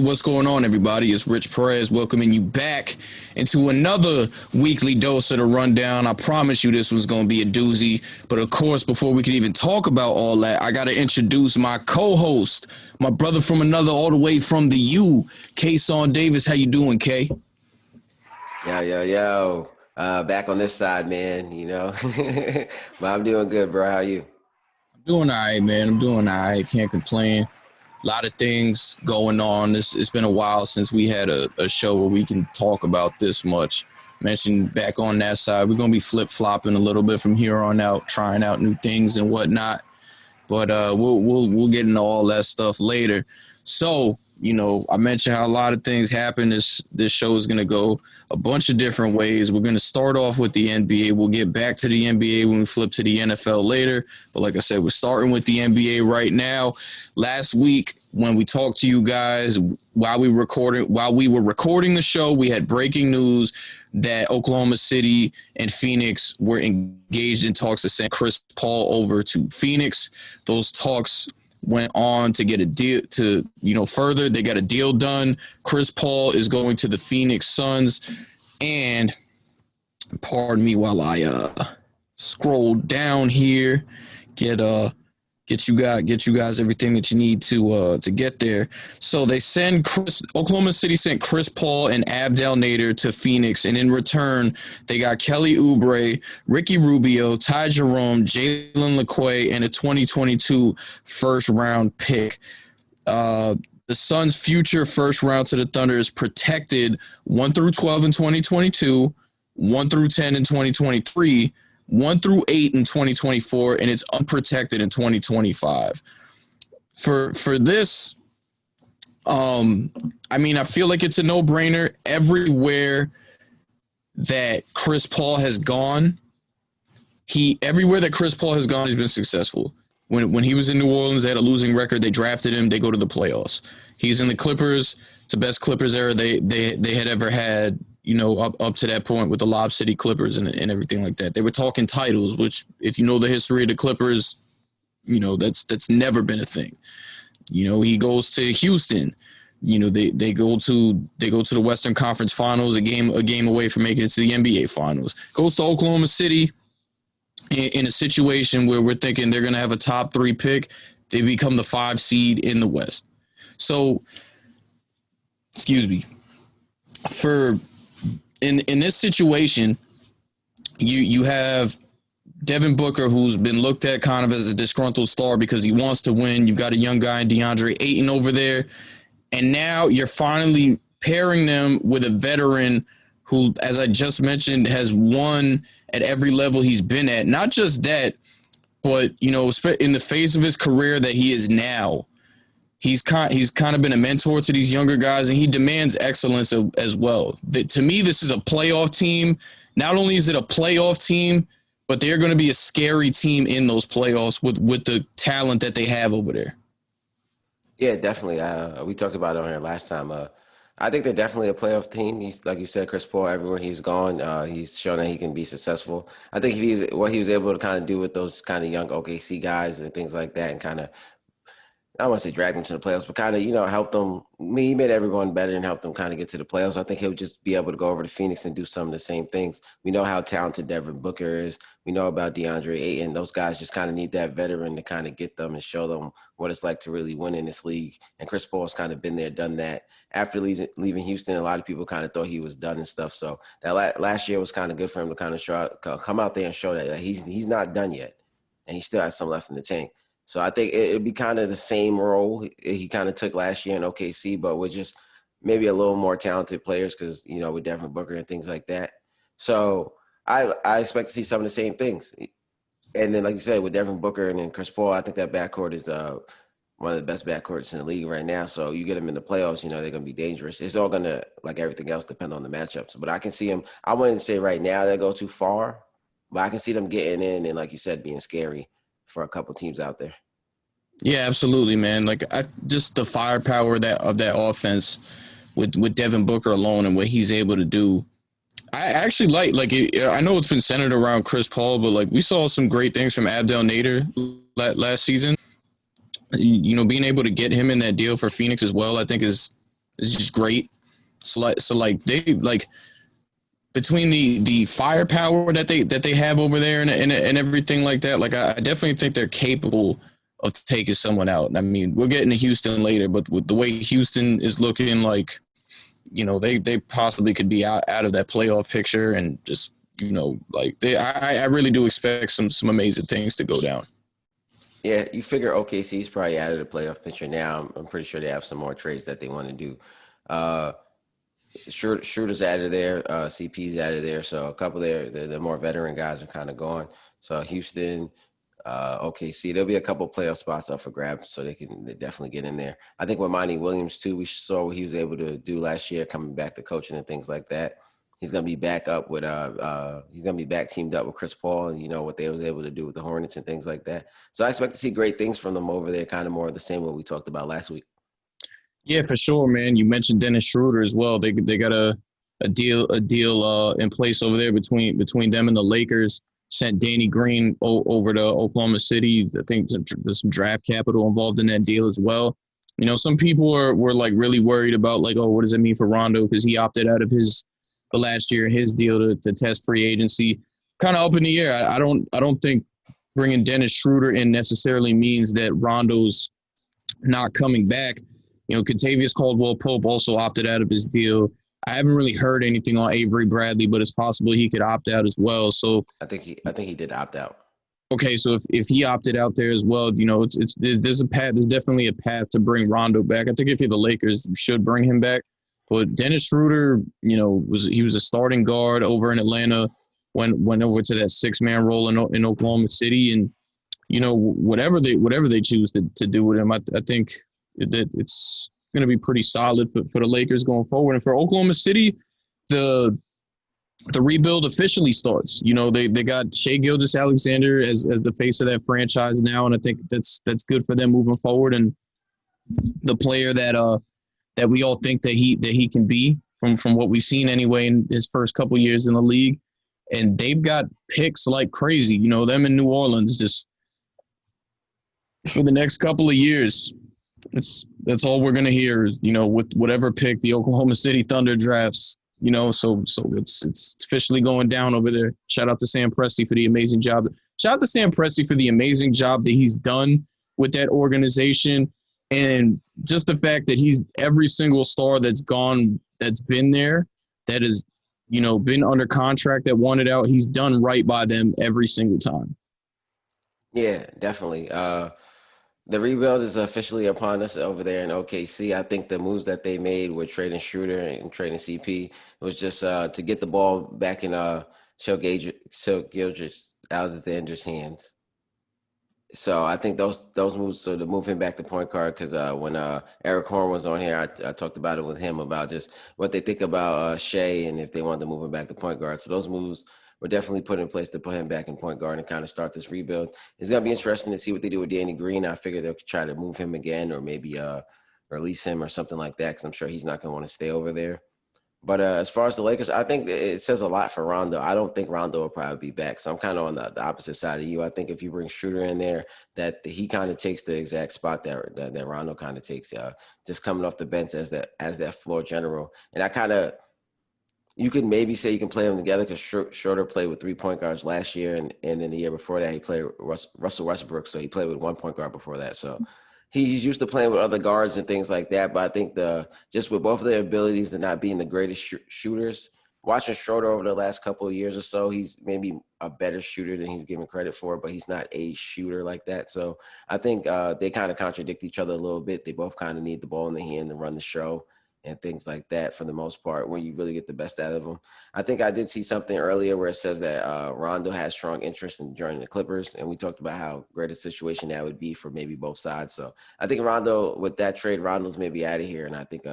what's going on, everybody? It's Rich Perez welcoming you back into another weekly dose of the rundown. I promise you this was going to be a doozy. But, of course, before we can even talk about all that, I got to introduce my co-host, my brother from another all the way from the U, Kayson Davis. How you doing, Kay? Yo. Back on this side, man, But I'm doing good, bro. How are you? I'm doing all right, man. I'm doing all right. Can't complain. A lot of things going on. It's been a while since we had a show where we can talk about this much. Mentioned back on that side, we're going to be flip-flopping a little bit from here on out, trying out new things and whatnot. But we'll get into all that stuff later. So, I mentioned how a lot of things happen. This show is going to go a bunch of different ways. We're going to start off with the NBA. We'll get back to the NBA when we flip to the NFL later. But like I said, we're starting with the NBA right now. Last week, when we talked to you guys while we were recording the show, we had breaking news that Oklahoma City and Phoenix were engaged in talks to send Chris Paul over to Phoenix. Those talks went on to get a deal further. They got a deal done. Chris Paul is going to the Phoenix Suns. And pardon me while I scroll down here, get you guys everything that you need to get there. So they Oklahoma City sent Chris Paul and Abdel Nader to Phoenix, and in return they got Kelly Oubre, Ricky Rubio, Ty Jerome, Jalen LeQuay, and a 2022 first round pick. The Suns' future first round to the Thunder is protected 1 through 12 in 2022, 1 through 10 in 2023. 1 through 8 in 2024, and it's unprotected in 2025. For this, I feel like it's a no-brainer. Everywhere that Chris Paul has gone, he's been successful. When he was in New Orleans, they had a losing record. They drafted him. They go to the playoffs. He's in the Clippers. It's the best Clippers era they had ever had. Up to that point with the Lob City Clippers and everything like that. They were talking titles, which if you know the history of the Clippers, that's never been a thing. He goes to Houston. They go to the Western Conference Finals, a game away from making it to the NBA Finals. Goes to Oklahoma City in a situation where we're thinking they're going to have a top 3 pick. They become the 5 seed in the West. So, excuse me. In this situation, you have Devin Booker, who's been looked at kind of as a disgruntled star because he wants to win. You've got a young guy in DeAndre Ayton over there. And now you're finally pairing them with a veteran who, as I just mentioned, has won at every level he's been at. Not just that, but, in the face of his career that he is now, he's kind of been a mentor to these younger guys, and he demands excellence as well. To me, this is a playoff team. Not only is it a playoff team, but they're going to be a scary team in those playoffs with the talent that they have over there. Yeah, definitely. We talked about it on here last time. I think they're definitely a playoff team. He's, like you said, Chris Paul, everywhere he's gone, he's shown that he can be successful. I think what he was able to kind of do with those kind of young OKC guys and things like that, and kind of, I don't want to say drag them to the playoffs, but kind of, help them. He made everyone better and helped them kind of get to the playoffs. I think he'll just be able to go over to Phoenix and do some of the same things. We know how talented Devin Booker is. We know about DeAndre Ayton. Those guys just kind of need that veteran to kind of get them and show them what it's like to really win in this league. And Chris Paul's kind of been there, done that. After leaving Houston, a lot of people kind of thought he was done and stuff. So that last year was kind of good for him to kind of come out there and show that he's not done yet, and he still has some left in the tank. So I think it'd be kind of the same role he kind of took last year in OKC, but with just maybe a little more talented players because, with Devin Booker and things like that. So I expect to see some of the same things. And then, like you said, with Devin Booker and then Chris Paul, I think that backcourt is one of the best backcourts in the league right now. So you get them in the playoffs, they're going to be dangerous. It's all going to, like everything else, depend on the matchups. But I can see them. I wouldn't say right now they go too far, but I can see them getting in and, like you said, being scary for a couple teams out there. Yeah, absolutely, man. Just the firepower of that offense with Devin Booker alone and what he's able to do. I actually I know it's been centered around Chris Paul, but we saw some great things from Abdel Nader last season. Being able to get him in that deal for Phoenix as well, I think is is just great. So they like between the firepower that they have over there and everything like that. Like I definitely think they're capable of taking someone out. I mean, we're getting to Houston later, but with the way Houston is looking, like, you know, they possibly could be out of that playoff picture, and just, you know, like I really do expect some amazing things to go down. Yeah, you figure OKC's probably out of the playoff picture now. I'm pretty sure they have some more trades that they want to do. Uh, Schroeder's out of there. CP's out of there. So a couple there, the more veteran guys are kind of gone. So Houston, OKC, there'll be a couple playoff spots up for grabs, so they definitely get in there. I think with Monty Williams too, we saw what he was able to do last year, coming back to coaching and things like that. He's gonna be back up with he's gonna be back teamed up with Chris Paul, and you know what they was able to do with the Hornets and things like that. So I expect to see great things from them over there, kind of more of the same what we talked about last week. Yeah, for sure, man. You mentioned Dennis Schroeder as well. They got a deal in place over there between them and the Lakers. Sent Danny Green over to Oklahoma City. I think there's some draft capital involved in that deal as well. You know, some people were like really worried about, like, oh, what does it mean for Rondo, because he opted out of the last year his deal to test free agency. Kind of up in the air. I don't think bringing Dennis Schroeder in necessarily means that Rondo's not coming back. You know, Kentavious Caldwell-Pope also opted out of his deal. I haven't really heard anything on Avery Bradley, but it's possible he could opt out as well. So I think he did opt out. Okay, so if he opted out there as well, you know, there's a path. There's definitely a path to bring Rondo back. I think if you're the Lakers, you should bring him back. But Dennis Schroeder, you know, he was a starting guard over in Atlanta, went over to that 6-man role in Oklahoma City, and you know, whatever they choose to do with him, I think that it's going to be pretty solid for the Lakers going forward. And for Oklahoma City, the rebuild officially starts. You know, they got Shai Gilgeous-Alexander as the face of that franchise now, and I think that's good for them moving forward. And the player that we all think that he can be from what we've seen anyway in his first couple years in the league. And they've got picks like crazy. You know, them in New Orleans just for the next couple of years. That's all we're gonna hear is, you know, with whatever pick the Oklahoma City Thunder drafts, you know, so it's officially going down over there. Shout out to Sam Presti for the amazing job. Shout out to Sam Presti for the amazing job that he's done with that organization, and just the fact that he's every single star that's been there, that has, you know, been under contract, that wanted out, he's done right by them every single time. Yeah, definitely. The rebuild is officially upon us over there in OKC. I think the moves that they made with trading Schroeder and trading CP was just to get the ball back in Shai Gilgeous-Alexander's hands. So I think those moves, so to move him back to point guard, because when Eric Horn was on here, I talked about it with him about just what they think about Shai and if they want to move him back to point guard. So those moves were definitely put in place to put him back in point guard and kind of start this rebuild. It's going to be interesting to see what they do with Danny Green. I figure they'll try to move him again, or maybe release him or something like that, because I'm sure he's not going to want to stay over there. But as far as the Lakers, I think it says a lot for Rondo. I don't think Rondo will probably be back. So I'm kind of on the opposite side of you. I think if you bring Schroeder in there, that he kind of takes the exact spot that Rondo kind of takes, just coming off the bench as that floor general. And I kind of, you could maybe say you can play them together, because Schroeder played with 3 point guards last year, and then the year before that he played Russell Westbrook, so he played with 1 point guard before that. So he's used to playing with other guards and things like that. But I think just with both of their abilities and not being the greatest shooters, watching Schroeder over the last couple of years or so, he's maybe a better shooter than he's given credit for, but he's not a shooter like that. So I think they kind of contradict each other a little bit. They both kind of need the ball in the hand to run the show and things like that for the most part, when you really get the best out of them. I think I did see something earlier where it says that Rondo has strong interest in joining the Clippers, and we talked about how great a situation that would be for maybe both sides. So I think Rondo, with that trade, Rondo's maybe out of here, and I think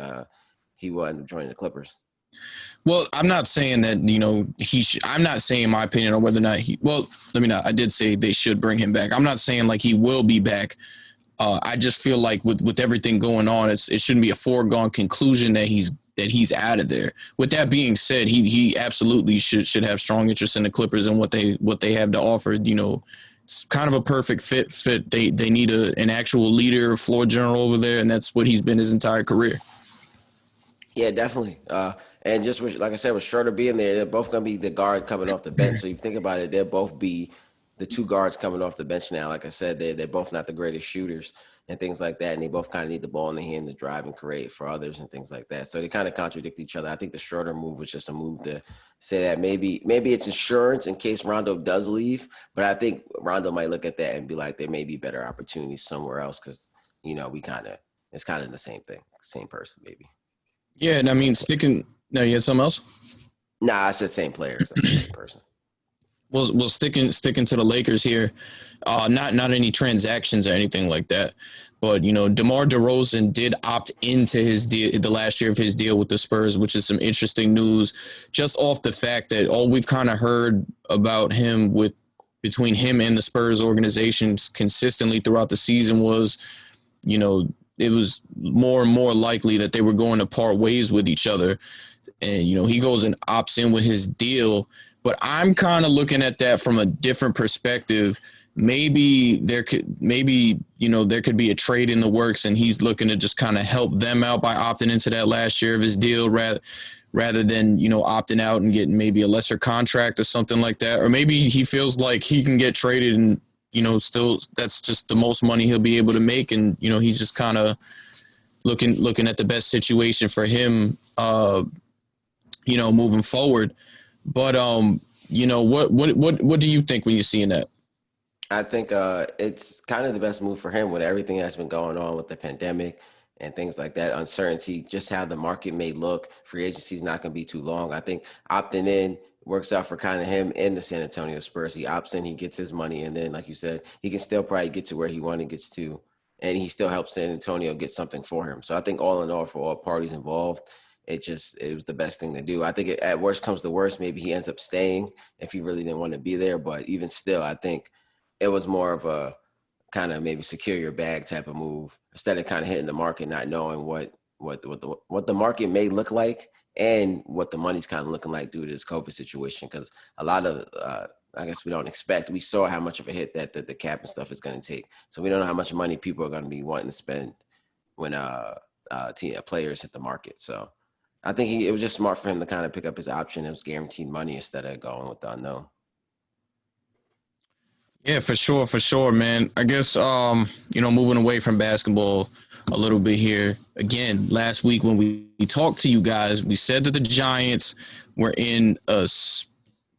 he will end up joining the Clippers. Well, I'm not saying that, you know, I'm not saying my opinion on whether or not I did say they should bring him back. I'm not saying like he will be back. I just feel like with everything going on, it shouldn't be a foregone conclusion that he's out of there. With that being said, he absolutely should have strong interest in the Clippers and what they have to offer. You know, it's kind of a perfect fit. They need an actual leader, floor general over there, and that's what he's been his entire career. Yeah, definitely. And just like I said, with Schroeder being there, they're both going to be the guard coming off the bench. So if you think about it, they'll both be the two guards coming off the bench now. Like I said, they're both not the greatest shooters and things like that. And they both kind of need the ball in the hand to drive and create for others and things like that. So they kind of contradict each other. I think the Schroeder move was just a move to say that maybe it's insurance in case Rondo does leave. But I think Rondo might look at that and be like, there may be better opportunities somewhere else because, it's kind of the same thing, same person maybe. Yeah, and I mean, no, you had something else? Nah, I said same players. That's the same person. Well, sticking to the Lakers here, not any transactions or anything like that, but DeMar DeRozan did opt into his deal, the last year of his deal with the Spurs, which is some interesting news, just off the fact that all we've kind of heard about him between him and the Spurs organizations consistently throughout the season was, it was more and more likely that they were going to part ways with each other. And, he goes and opts in with his deal. But I'm kind of looking at that from a different perspective. Maybe there could be a trade in the works and he's looking to just kind of help them out by opting into that last year of his deal rather than, opting out and getting maybe a lesser contract or something like that. Or maybe he feels like he can get traded and, still that's just the most money he'll be able to make. And, he's just kind of looking at the best situation for him, moving forward. But, what do you think when you're seeing that? I think it's kind of the best move for him with everything that's been going on with the pandemic and things like that, uncertainty, just how the market may look. Free agency is not going to be too long. I think opting in works out for kind of him and the San Antonio Spurs. He opts in, he gets his money, and then, like you said, he can still probably get to where he wanted to get to, and he still helps San Antonio get something for him. So I think all in all, for all parties involved, it was the best thing to do. I think at worst comes to worst, maybe he ends up staying if he really didn't want to be there. But even still, I think it was more of a kind of maybe secure your bag type of move instead of kind of hitting the market, not knowing what the market may look like and what the money's kind of looking like due to this COVID situation. Because a lot of, I guess we saw how much of a hit that the cap and stuff is going to take. So we don't know how much money people are going to be wanting to spend when players hit the market. So I think it was just smart for him to kind of pick up his option. It was guaranteed money instead of going with the unknown. Yeah, for sure, man. I guess, moving away from basketball a little bit here. Again, last week when we talked to you guys, we said that the Giants were in a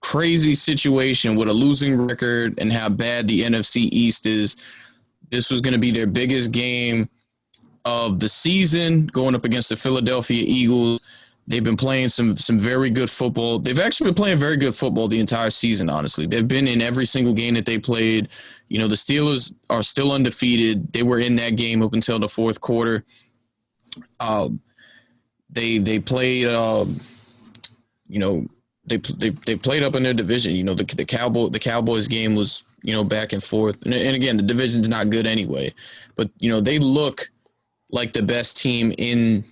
crazy situation with a losing record and how bad the NFC East is. This was going to be their biggest game of the season, going up against the Philadelphia Eagles. They've been playing some very good football. They've actually been playing very good football the entire season, honestly. They've been in every single game that they played. The Steelers are still undefeated. They were in that game up until the fourth quarter. They played they played up in their division. The Cowboys game was, back and forth. And again, the division's not good anyway. But, they look like the best team in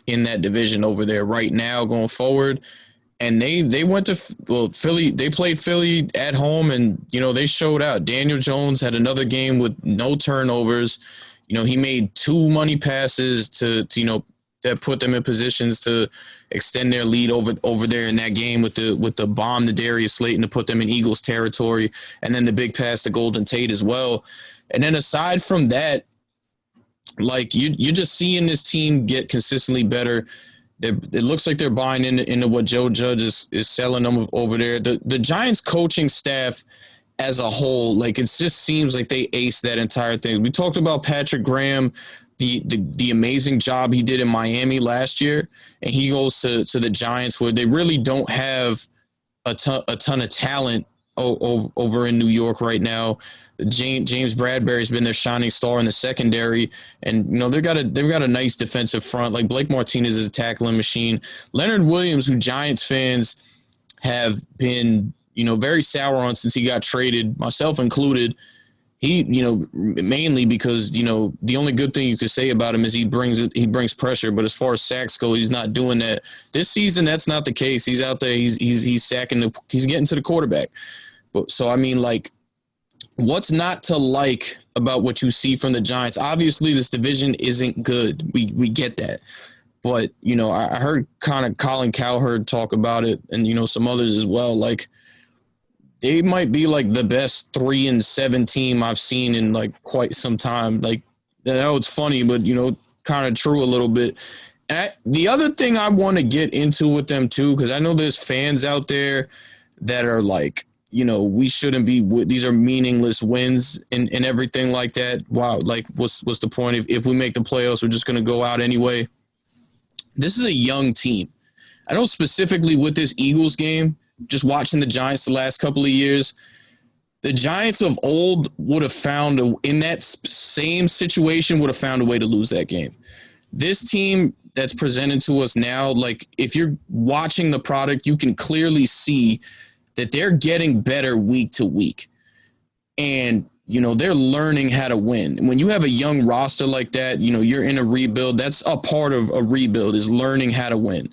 that division over there right now going forward. And they went to Philly. They played Philly at home, and, they showed out. Daniel Jones had another game with no turnovers. He made 2 money passes to that put them in positions to extend their lead over there in that game with the bomb to Darius Slayton to put them in Eagles territory, and then the big pass to Golden Tate as well. And then aside from that, like you're just seeing this team get consistently better. It looks like they're buying into what Joe Judge is selling them over there. The Giants coaching staff as a whole, like, it just seems like they aced that entire thing. We talked about Patrick Graham, the amazing job he did in Miami last year, and he goes to the Giants where they really don't have a ton of talent over in New York right now. James Bradbury's been their shining star in the secondary, and they've got a nice defensive front. Like, Blake Martinez is a tackling machine. Leonard Williams, who Giants fans have been very sour on since he got traded, myself included. He mainly because the only good thing you could say about him is he brings pressure, but as far as sacks go, he's not doing that this season. That's not the case. He's out there. He's sacking. He's getting to the quarterback. But so I mean, like, what's not to like about what you see from the Giants? Obviously, this division isn't good. We get that. But, I heard kind of Colin Cowherd talk about it and, some others as well. Like, they might be like the best 3-7 team I've seen in like quite some time. Like, I know it's funny, but, kind of true a little bit. The other thing I want to get into with them too, because I know there's fans out there that are like, we shouldn't be. These are meaningless wins and everything like that. Wow, like what's the point? If we make the playoffs, we're just gonna go out anyway. This is a young team. I know specifically with this Eagles game, just watching the Giants the last couple of years, the Giants of old would have found in that same situation would have found a way to lose that game. This team that's presented to us now, like if you're watching the product, you can clearly see that they're getting better week to week. And, they're learning how to win. When you have a young roster like that, you're in a rebuild. That's a part of a rebuild is learning how to win.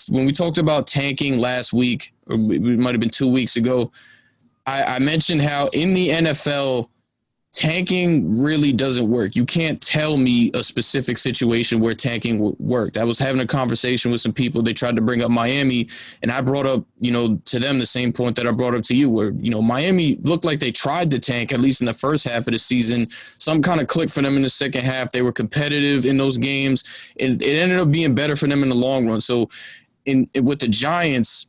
When we talked about tanking last week, or it might have been 2 weeks ago, I mentioned how in the NFL, tanking really doesn't work. You can't tell me a specific situation where tanking worked. I was having a conversation with some people. They tried to bring up Miami, and I brought up, to them the same point that I brought up to you, where, Miami looked like they tried to tank, at least in the first half of the season. Some kind of clicked for them in the second half. They were competitive in those games, and it ended up being better for them in the long run. So with the Giants,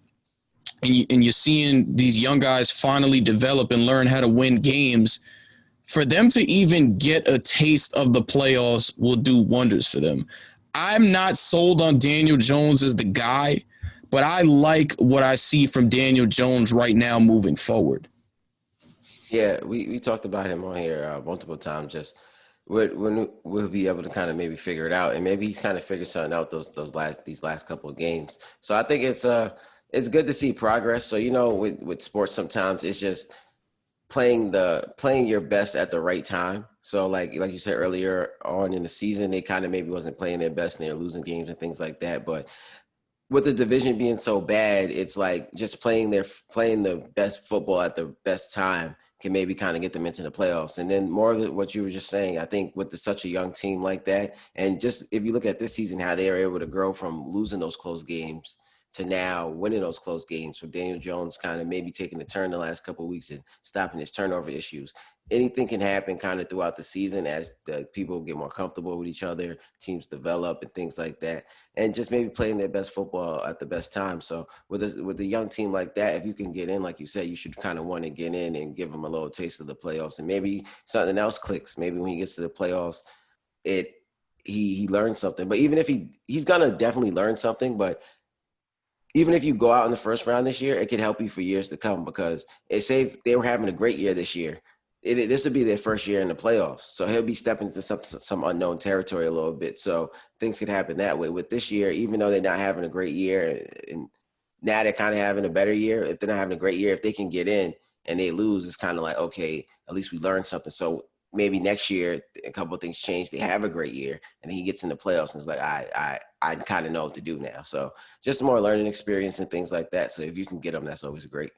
and you're seeing these young guys finally develop and learn how to win games, for them to even get a taste of the playoffs will do wonders for them. I'm not sold on Daniel Jones as the guy, but I like what I see from Daniel Jones right now moving forward. Yeah, we talked about him on here multiple times. Just when we'll be able to kind of maybe figure it out, and maybe he's kind of figured something out these last couple of games. So I think it's good to see progress. So with sports sometimes it's just playing your best at the right time. So like you said earlier on in the season, they kind of maybe wasn't playing their best and they're losing games and things like that. But with the division being so bad, it's like just playing the best football at the best time can maybe kind of get them into the playoffs. And then more of what you were just saying, I think with such a young team like that, and just if you look at this season, how they are able to grow from losing those close games to now winning those close games, for Daniel Jones kind of maybe taking a turn the last couple of weeks and stopping his turnover issues. Anything can happen kind of throughout the season as the people get more comfortable with each other, teams develop and things like that, and just maybe playing their best football at the best time. So with a young team like that, if you can get in, like you said, you should kind of want to get in and give them a little taste of the playoffs, and maybe something else clicks. Maybe when he gets to the playoffs, he learns something. But even if he's gonna definitely learn something, but even if you go out in the first round this year, it could help you for years to come, because say they were having a great year this year. This would be their first year in the playoffs. So he'll be stepping into some unknown territory a little bit. So things could happen that way. With this year, even though they're not having a great year, and now they're kind of having a better year, if they're not having a great year, if they can get in and they lose, it's kind of like, okay, at least we learned something. So maybe next year, a couple of things change. They have a great year, and then he gets in the playoffs, and it's like, I kind of know what to do now. So just more learning experience and things like that. So if you can get them, that's always great.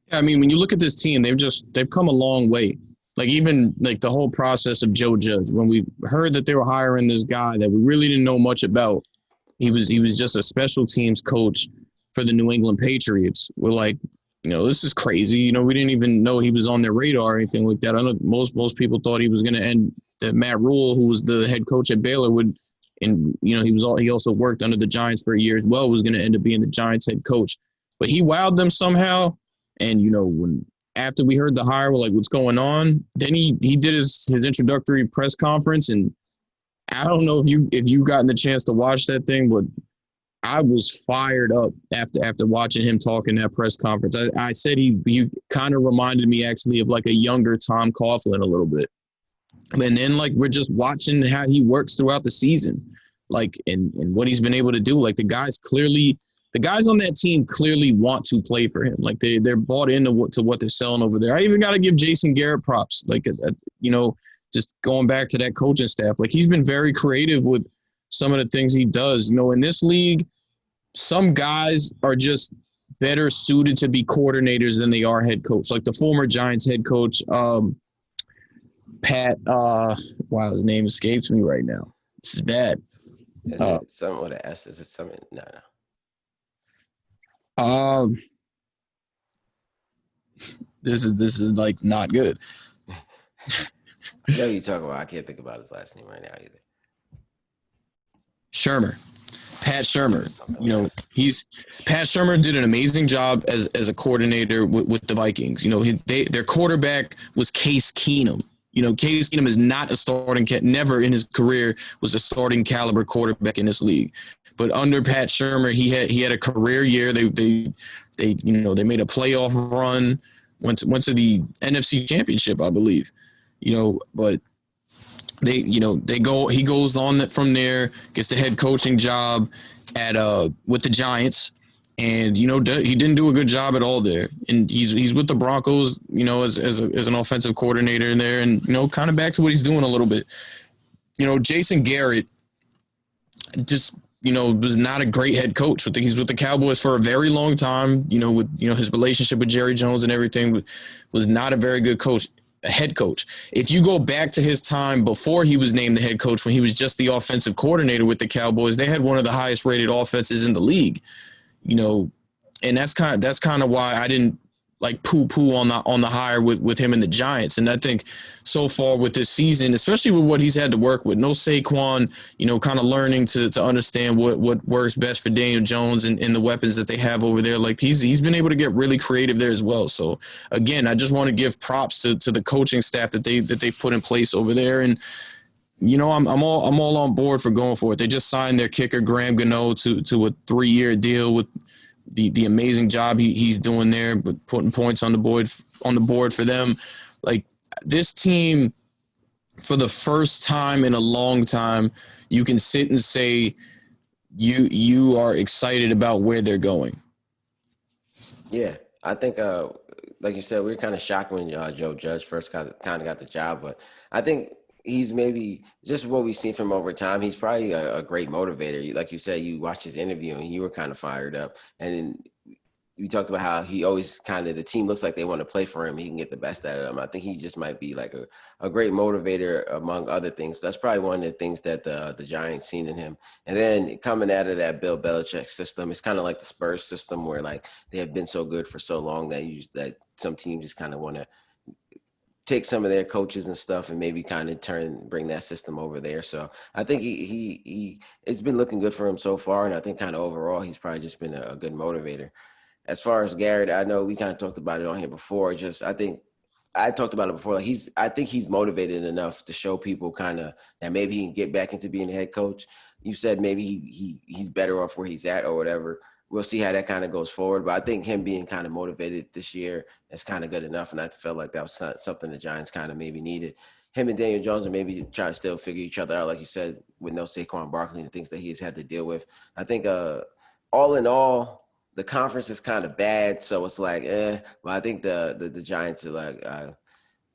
Yeah, I mean, when you look at this team, they've come a long way. Like even like the whole process of Joe Judge, when we heard that they were hiring this guy that we really didn't know much about, he was just a special teams coach for the New England Patriots. We're like, this is crazy. We didn't even know he was on their radar or anything like that. I know most people thought he was going to end. That Matt Rule, who was the head coach at Baylor, would, and he also worked under the Giants for a year as well, was going to end up being the Giants head coach. But he wowed them somehow. And when after we heard the hire, we're like, what's going on? Then he did his introductory press conference, and I don't know if you gotten the chance to watch that thing, but I was fired up after watching him talk in that press conference. I said he kind of reminded me actually of like a younger Tom Coughlin a little bit. And then like we're just watching how he works throughout the season, like and what he's been able to do. Like the guys on that team clearly want to play for him. Like they're bought into what they're selling over there. I even got to give Jason Garrett props. Like just going back to that coaching staff, like he's been very creative with some of the things he does. In this league, some guys are just better suited to be coordinators than they are head coach. Like the former Giants head coach, Pat. Wow, his name escapes me right now. This is bad. Is Uh, it something with an S? Is it something? No. um, this is like not good. I know you talk about. I can't think about his last name right now either. Shermer. Pat It Shermer. was something You with know, S. Pat Shermer did an amazing job as a coordinator with the Vikings. You know, their quarterback was Case Keenum. You know, Case Keenum is not a starting never in his career was a starting caliber quarterback in this league. But under Pat Shermer, he had a career year. They made a playoff run, went to the NFC Championship, I believe. You know, but he goes on that from there, gets the head coaching job at with the Giants, and he didn't do a good job at all there, and he's with the Broncos, as an offensive coordinator in there, and kind of back to what he's doing a little bit. Jason Garrett just was not a great head coach. He's with the Cowboys for a very long time. With his relationship with Jerry Jones and everything, was not a very good coach. A head coach. If you go back to his time before he was named the head coach, when he was just the offensive coordinator with the Cowboys, they had one of the highest rated offenses in the league. And that's kind of why I didn't like poo on the hire with him and the Giants. And I think so far with this season, especially with what he's had to work with, no Saquon, kind of learning to understand what works best for Daniel Jones and the weapons that they have over there. Like he's been able to get really creative there as well. So again, I just want to give props to the coaching staff that they put in place over there. And I'm all on board for going for it. They just signed their kicker Graham Gano to a 3-year deal with the amazing job he's doing there, but putting points on the board for them. Like this team, for the first time in a long time, you can sit and say you are excited about where they're going. Yeah, I think, like you said, we were kind of shocked when Joe Judge first kind of got the job, but I think he's maybe just what we've seen from over time. He's probably a great motivator. Like you said, you watched his interview and you were kind of fired up. And you talked about how he always the team looks like they want to play for him. He can get the best out of them. I think he just might be like a great motivator among other things. That's probably one of the things that the Giants seen in him. And then coming out of that Bill Belichick system, it's kind of like the Spurs system where like they have been so good for so long that some teams just kind of want to take some of their coaches and stuff and maybe kind of bring that system over there. So I think he it's been looking good for him so far. And I think kind of overall, he's probably just been a good motivator. As far as Garrett, I know we kind of talked about it on here before. I think I talked about it before. Like I think he's motivated enough to show people kind of that maybe he can get back into being a head coach. You said maybe he's better off where he's at or whatever. We'll see how that kind of goes forward. But I think him being kind of motivated this year is kind of good enough. And I felt like that was something the Giants kind of maybe needed. Him and Daniel Jones are maybe trying to still figure each other out, like you said, with no Saquon Barkley and the things that he has had to deal with. I think all in all, the conference is kind of bad. So it's like, but I think the Giants are like,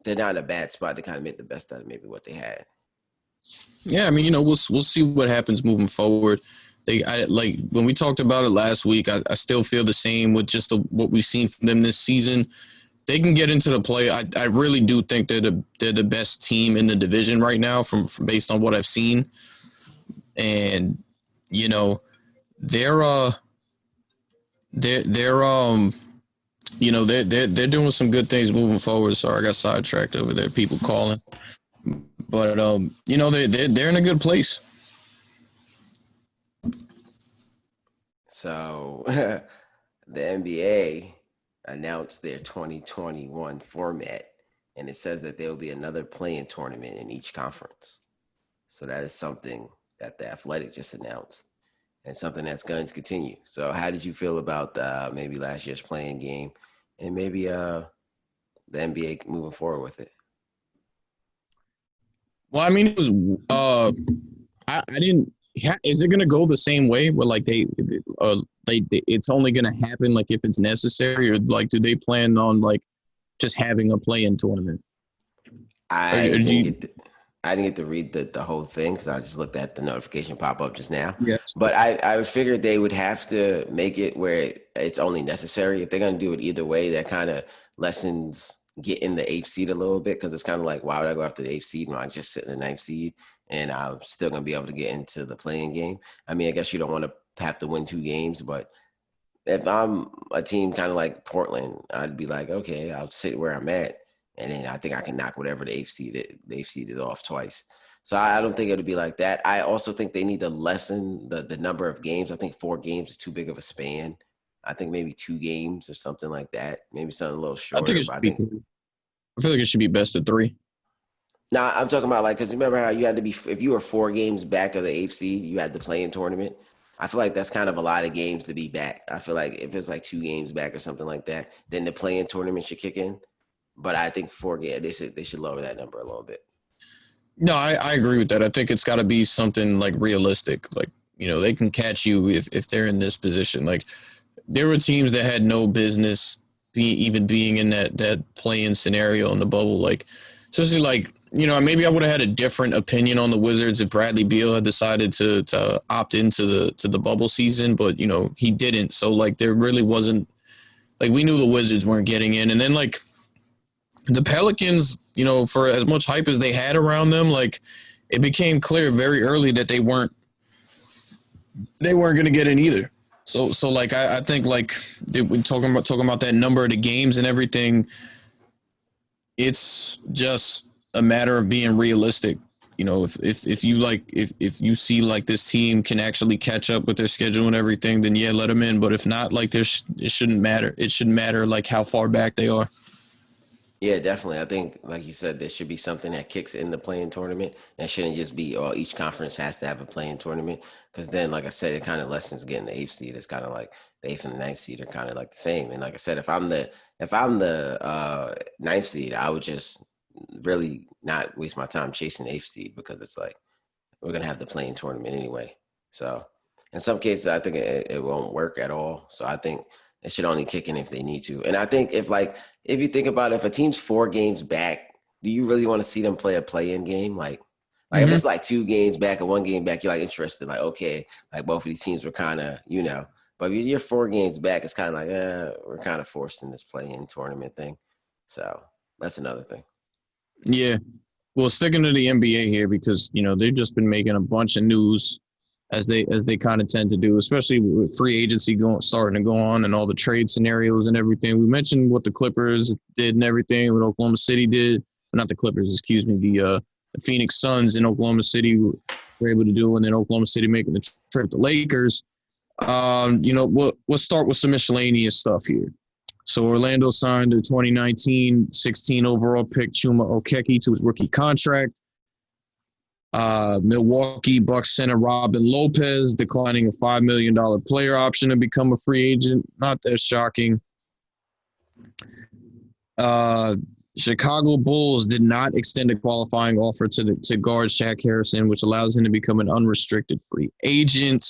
they're not in a bad spot to kind of make the best out of maybe what they had. Yeah, I mean, we'll see what happens moving forward. Like when we talked about it last week, I still feel the same with just what we've seen from them this season. They can get into the play. I really do think they're the best team in the division right now from based on what I've seen. And they're doing some good things moving forward. Sorry, I got sidetracked over there. People calling, but they're in a good place. So the NBA announced their 2021 format, and it says that there will be another play-in tournament in each conference. So that is something that the Athletic just announced and something that's going to continue. So how did you feel about maybe last year's play-in game and maybe the NBA moving forward with it? Well, I mean, it was I didn't. Is it going to go the same way where like it's only going to happen like if it's necessary, or like do they plan on like just having a play-in tournament? I didn't get to read the whole thing because I just looked at the notification pop up just now. Yes. But I figured they would have to make it where it's only necessary. If they're going to do it either way, that kind of lessens getting the 8th seed a little bit, because it's kind of like, why would I go after the 8th seed when I just sit in the 9th seed? and I'm still going to be able to get into the playing game. I mean, I guess you don't want to have to win 2 games, but if I'm a team kind of like Portland, I'd be like, okay, I'll sit where I'm at, and then I think I can knock whatever they've seeded off twice. So I don't think it'll be like that. I also think they need to lessen the number of games. I think 4 games is too big of a span. I think maybe 2 games or something like that. Maybe something a little I think shorter. it But I should be think 3. I feel like it should be best of 3. now I'm talking about like because remember how you had to be if you were 4 games back of the eighth seed, you had to play in tournament. I feel like that's kind of a lot of games to be back. I feel like if it's like 2 games back or something like that, then the play-in tournament should kick in. But I think 4 games they should lower that number a little bit. No, I agree with that. I think it's got to be something like realistic. Like, they can catch you if they're in this position. Like, there were teams that had no business even being in that play-in scenario in the bubble. Like, especially like, maybe I would have had a different opinion on the Wizards if Bradley Beal had decided to opt into the bubble season, but he didn't. So like, there really wasn't, like, we knew the Wizards weren't getting in, and then like the Pelicans, for as much hype as they had around them, like, it became clear very early that they weren't going to get in either. So like I think like we're talking about that number of the games and everything. It's just a matter of being realistic. If you see like this team can actually catch up with their schedule and everything, then yeah, let them in. But if not, like it shouldn't matter. It shouldn't matter like how far back they are. Yeah, definitely. I think, like you said, there should be something that kicks in the playing tournament. And shouldn't just be, each conference has to have a playing tournament. Because then, like I said, it kind of lessens getting the eighth seed. It's kind of like the eighth and the ninth seed are kind of like the same. And like I said, if I'm the ninth seed, I would just really not waste my time chasing the eighth seed because it's like we're gonna have the playing tournament anyway. So in some cases, I think it won't work at all. So I think it should only kick in if they need to. And I think if you think about it, if a team's 4 games back, do you really want to see them play a play-in game? Like if Mm-hmm. it's like 2 games back or 1 game back, you're like interested. Like okay, like both of these teams were kind of But if you're 4 games back, it's kind of like we're kind of forced in this play-in tournament thing. So that's another thing. Yeah. Well, sticking to the NBA here because they've just been making a bunch of news as they kind of tend to do, especially with free agency starting to go on and all the trade scenarios and everything. We mentioned what the Clippers did and everything, what Oklahoma City did. Not the Clippers, excuse me, the Phoenix Suns in Oklahoma City were able to do, and then Oklahoma City making the trip to Lakers. We'll start with some miscellaneous stuff here. So Orlando signed a 2019 16 overall pick Chuma Okeke to his rookie contract. Milwaukee Bucks center Robin Lopez declining a $5 million player option to become a free agent. Not that shocking. Chicago Bulls did not extend a qualifying offer to guard Shaq Harrison, which allows him to become an unrestricted free agent.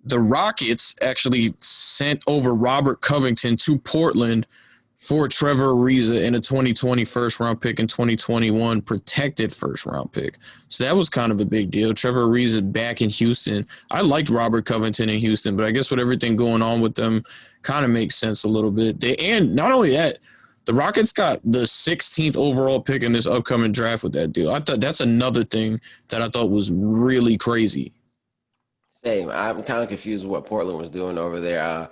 The Rockets actually sent over Robert Covington to Portland for Trevor Ariza in a 2020 first-round pick and 2021 protected first-round pick. So that was kind of a big deal. Trevor Ariza back in Houston. I liked Robert Covington in Houston, but I guess with everything going on with them, kind of makes sense a little bit. And not only that, the Rockets got the 16th overall pick in this upcoming draft with that deal. I thought that's another thing that I thought was really crazy. Same. I'm kind of confused with what Portland was doing over there.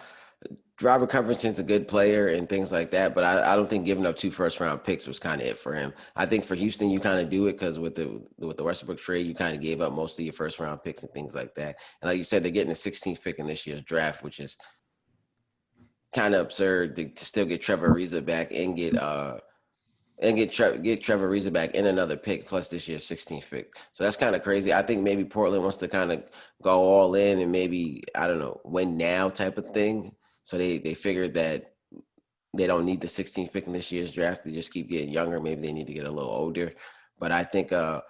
Robert Covington's a good player and things like that, but I don't think giving up 2 first-round picks was kind of it for him. I think for Houston, you kind of do it because with the Westbrook trade, you kind of gave up most of your first-round picks and things like that. And like you said, they're getting the 16th pick in this year's draft, which is kind of absurd to still get Trevor Ariza back and get Trevor Ariza back in another pick plus this year's 16th pick. So that's kind of crazy. I think maybe Portland wants to kind of go all in and maybe, I don't know, win now type of thing. So they figured that they don't need the 16th pick in this year's draft. They just keep getting younger. Maybe they need to get a little older. But I think I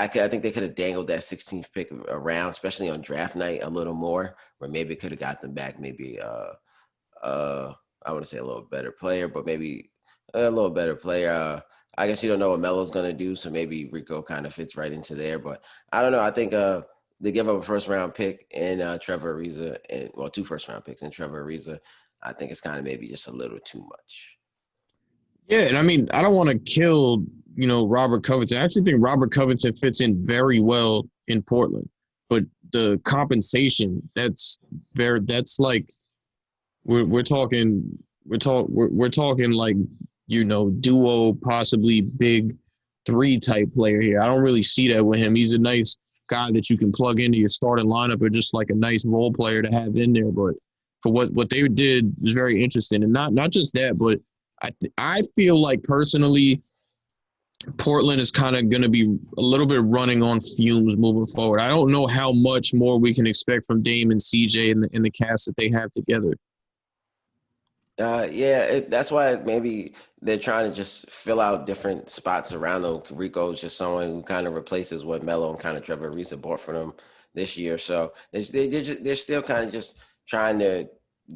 think they could have dangled that 16th pick around, especially on draft night, a little more, where maybe it could have got them back maybe I want to say a little better player, but maybe a little better player. I guess you don't know what Melo's going to do, so maybe Rico kind of fits right into there. But I don't know. I think they give up a first-round pick and Trevor Ariza, and 2 first-round picks and Trevor Ariza. I think it's kind of maybe just a little too much. Yeah, and I mean, I don't want to kill, Robert Covington. I actually think Robert Covington fits in very well in Portland. But the compensation, that's like we're talking we're talking like, duo, possibly big three type player here. I don't really see that with him. He's a nice guy that you can plug into your starting lineup, or just like a nice role player to have in there. But for what they did was very interesting, and not just that, but I feel like personally, Portland is kind of going to be a little bit running on fumes moving forward. I don't know how much more we can expect from Dame and CJ in the cast that they have together. Yeah, that's why maybe they're trying to just fill out different spots around them. Rico is just someone who kind of replaces what Melo and kind of Trevor Ariza bought for them this year. So they're still kind of just trying to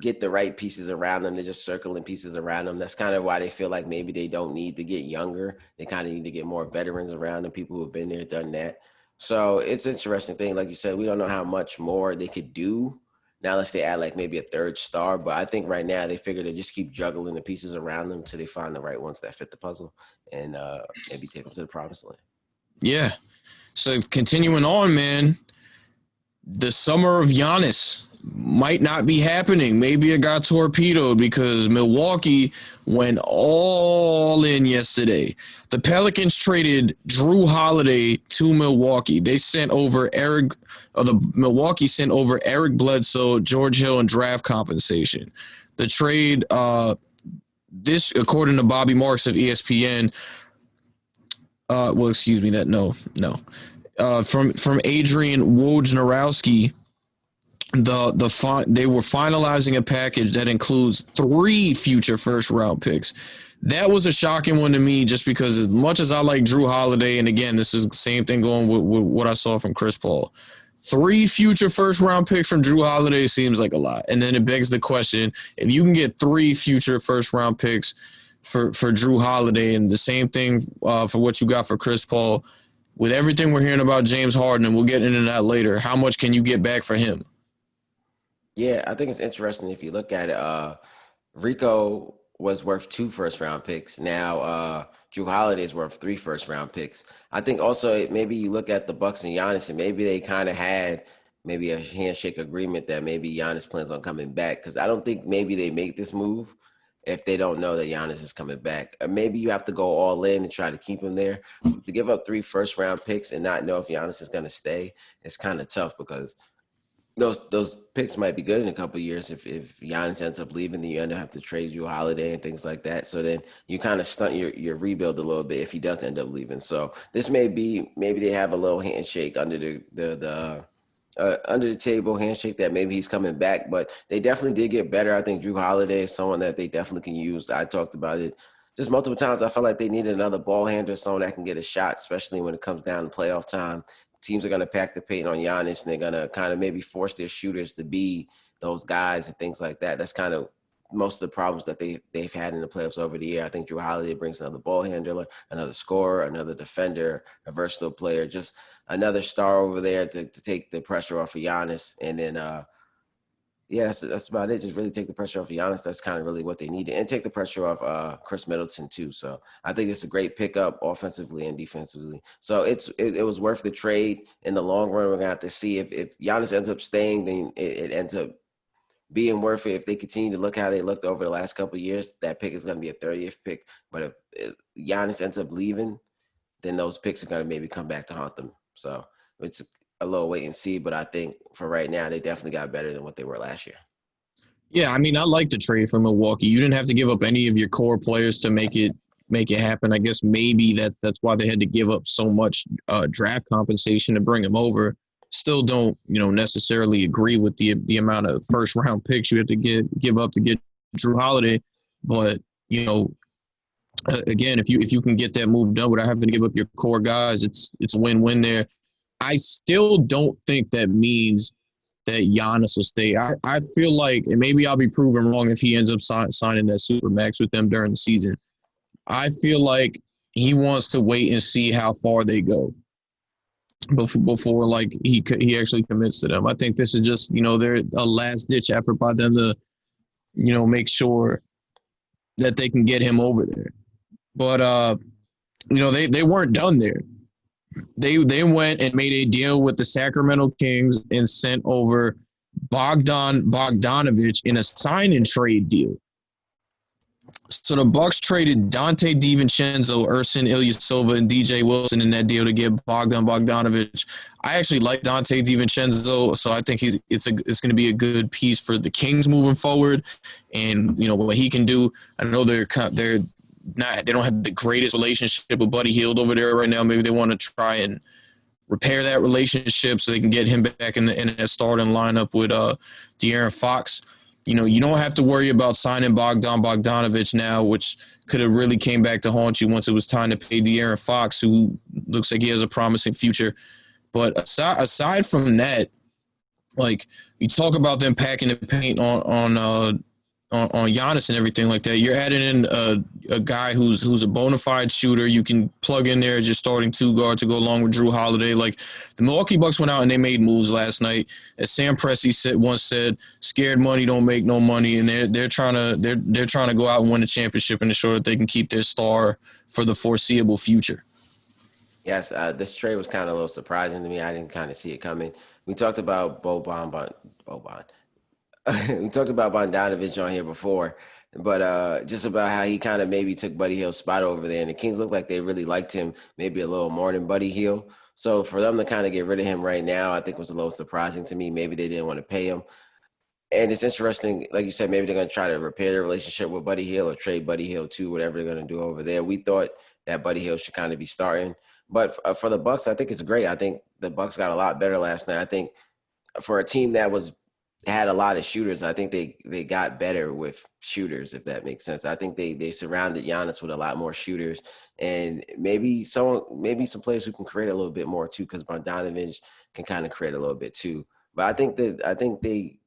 get the right pieces around them. They're just circling pieces around them. That's kind of why they feel like maybe they don't need to get younger. They kind of need to get more veterans around them, people who have been there, done that. So it's an interesting thing. Like you said, we don't know how much more they could do now, unless they add like maybe a third star. But I think right now they figure to just keep juggling the pieces around them until they find the right ones that fit the puzzle and maybe take them to the promised land. Yeah. So continuing on, man, the summer of Giannis might not be happening. Maybe it got torpedoed because Milwaukee went all in yesterday. The Pelicans traded Jrue Holiday to Milwaukee. They sent over Milwaukee sent over Eric Bledsoe, George Hill, and draft compensation. The trade, this according to Bobby Marks of ESPN. Excuse me. No. From Adrian Wojnarowski, they were finalizing a package that includes 3 future first round picks. That was a shocking one to me, just because as much as I like Jrue Holiday, and again, this is the same thing going with what I saw from Chris Paul. 3 future first round picks from Jrue Holiday seems like a lot. And then it begs the question, if you can get 3 future first round picks for Jrue Holiday, and the same thing for what you got for Chris Paul, with everything we're hearing about James Harden, and we'll get into that later, how much can you get back for him? Yeah, I think it's interesting if you look at it. Rico was worth 2 first round picks. Now Jrue Holiday is worth 3 first round picks. I think also maybe you look at the Bucks and Giannis, and maybe they kind of had maybe a handshake agreement that maybe Giannis plans on coming back, because I don't think maybe they make this move if they don't know that Giannis is coming back. Or maybe you have to go all in and try to keep him there. To give up 3 first round picks and not know if Giannis is going to stay, it's kind of tough, because those picks might be good in a couple of years. If Giannis ends up leaving, then you end up having to trade Jrue Holiday and things like that. So then you kind of stunt your rebuild a little bit if he does end up leaving. So this maybe they have a little handshake under the under the table handshake that maybe he's coming back. But they definitely did get better. I think Jrue Holiday is someone that they definitely can use. I talked about it just multiple times. I felt like they needed another ball handler, someone that can get a shot, especially when it comes down to playoff time. Teams are going to pack the paint on Giannis, and they're going to kind of maybe force their shooters to be those guys and things like that. That's kind of most of the problems that they've had in the playoffs over the year. I think Jrue Holiday brings another ball handler, another scorer, another defender, a versatile player, just another star over there to take the pressure off of Giannis. And then, yeah, that's about it. Just really take the pressure off of Giannis. That's kind of really what they needed. And take the pressure off Chris Middleton too. So I think it's a great pickup offensively and defensively. So it was worth the trade in the long run. We're going to have to see if Giannis ends up staying, then it ends up being worth it. If they continue to look how they looked over the last couple of years, that pick is going to be a 30th pick. But if Giannis ends up leaving, then those picks are going to maybe come back to haunt them. So it's a little wait and see, but I think for right now, they definitely got better than what they were last year. Yeah, I mean, I like the trade for Milwaukee. You didn't have to give up any of your core players to make it happen. I guess maybe that's why they had to give up so much draft compensation to bring him over. Still don't, necessarily agree with the amount of first round picks you have to give up to get Jrue Holiday. But, again, if you can get that move done without having to give up your core guys, it's a win-win there. I still don't think that means that Giannis will stay. I feel like, and maybe I'll be proven wrong if he ends up signing that Supermax with them during the season. I feel like he wants to wait and see how far they go before like he actually commits to them. I think this is just, they're a last-ditch effort by them to, make sure that they can get him over there. But they weren't done there. They went and made a deal with the Sacramento Kings and sent over Bogdanovich in a sign and trade deal. So the Bucks traded Dante DiVincenzo, Ersan Ilyasova, and DJ Wilson in that deal to get Bogdanovich. I actually like Dante DiVincenzo, so I think it's going to be a good piece for the Kings moving forward. And what he can do. I know they don't have the greatest relationship with Buddy Hield over there right now. Maybe they want to try and repair that relationship so they can get him back in that starting lineup with De'Aaron Fox. You don't have to worry about signing Bogdanovich now, which could have really came back to haunt you once it was time to pay De'Aaron Fox, who looks like he has a promising future. But aside from that, like, you talk about them packing the paint on Giannis and everything like that. You're adding in a guy who's a bona fide shooter. You can plug in there just starting two guard to go along with Jrue Holiday. Like, the Milwaukee Bucks went out and they made moves last night. As Sam Presti once said, "Scared money don't make no money," and they're trying to go out and win a championship and ensure that they can keep their star for the foreseeable future. Yes, this trade was kind of a little surprising to me. I didn't kind of see it coming. We talked about Boban. We talked about Bogdanovich on here before, but just about how he kind of maybe took Buddy Hield's spot over there, and the Kings looked like they really liked him maybe a little more than Buddy Hield. So for them to kind of get rid of him right now, I think was a little surprising to me. Maybe they didn't want to pay him. And it's interesting, like you said, maybe they're going to try to repair their relationship with Buddy Hield or trade Buddy Hield too, whatever they're going to do over there. We thought that Buddy Hield should kind of be starting. But for the Bucks, I think it's great. I think the Bucks got a lot better last night. I think for a team that had a lot of shooters, I think they got better with shooters, if that makes sense. I think they surrounded Giannis with a lot more shooters, and maybe some players who can create a little bit more too, because Bogdanovich can kind of create a little bit too. But I think they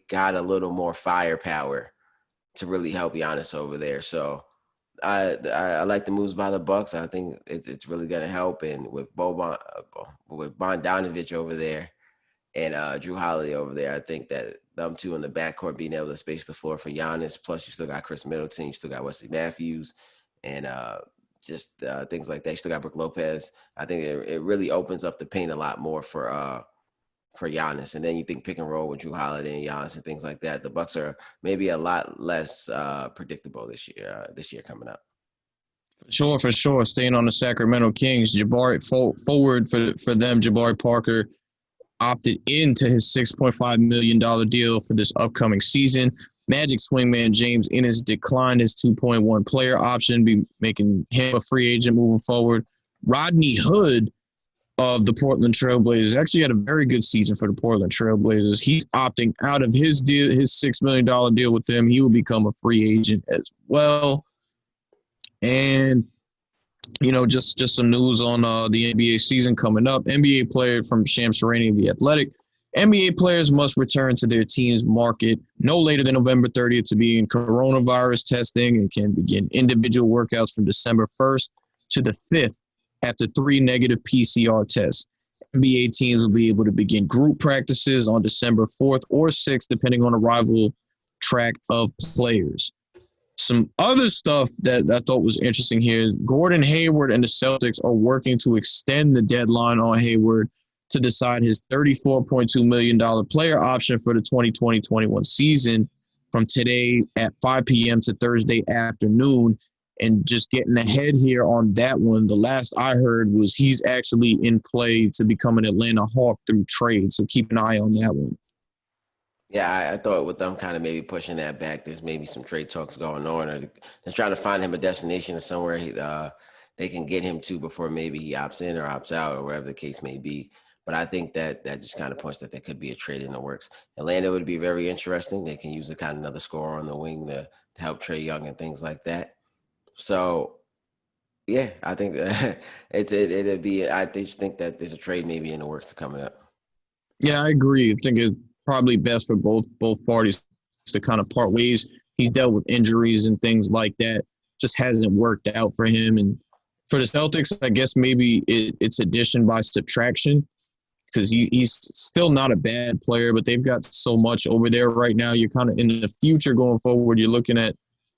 got a little more firepower to really help Giannis over there. So I like the moves by the Bucks. I think it's really going to help. And with Bogdanovich over there and Jrue Holiday over there, I think that them two in the backcourt being able to space the floor for Giannis. Plus, you still got Chris Middleton, you still got Wesley Matthews, and just things like that. You still got Brook Lopez. I think it really opens up the paint a lot more for Giannis. And then you think pick and roll with Jrue Holiday and Giannis and things like that. The Bucks are maybe a lot less predictable this year coming up. For sure. Staying on the Sacramento Kings, forward for them, Jabari Parker opted into his $6.5 million deal for this upcoming season. Magic swingman James Ennis declined his 2.1 player option, be making him a free agent moving forward. Rodney Hood of the Portland Trailblazers actually had a very good season for the Portland Trailblazers. He's opting out of his deal, his $6 million deal with them. He will become a free agent as well. And just some news on the NBA season coming up. NBA player from Shams Charania of The Athletic. NBA players must return to their team's market no later than November 30th to be in coronavirus testing and can begin individual workouts from December 1st to the 5th after 3 negative PCR tests. NBA teams will be able to begin group practices on December 4th or 6th, depending on arrival track of players. Some other stuff that I thought was interesting here is Gordan Hayward and the Celtics are working to extend the deadline on Hayward to decide his $34.2 million player option for the 2020-21 season from today at 5 p.m. to Thursday afternoon. And just getting ahead here on that one, the last I heard was he's actually in play to become an Atlanta Hawk through trade. So keep an eye on that one. Yeah, I thought with them kind of maybe pushing that back, there's maybe some trade talks going on, or they're trying to find him a destination or somewhere they can get him to before maybe he opts in or opts out or whatever the case may be. But I think that just kind of points that there could be a trade in the works. Atlanta would be very interesting. They can use a kind of another scorer on the wing to help Trae Young and things like that. So, yeah, I think that it'd be. I just think that there's a trade maybe in the works coming up. Yeah, I agree. I think it's probably best for both parties to kind of part ways. He's dealt with injuries and things like that. Just hasn't worked out for him. And for the Celtics, I guess maybe it's addition by subtraction because he's still not a bad player, but they've got so much over there right now. You're kind of in the future going forward. You're looking at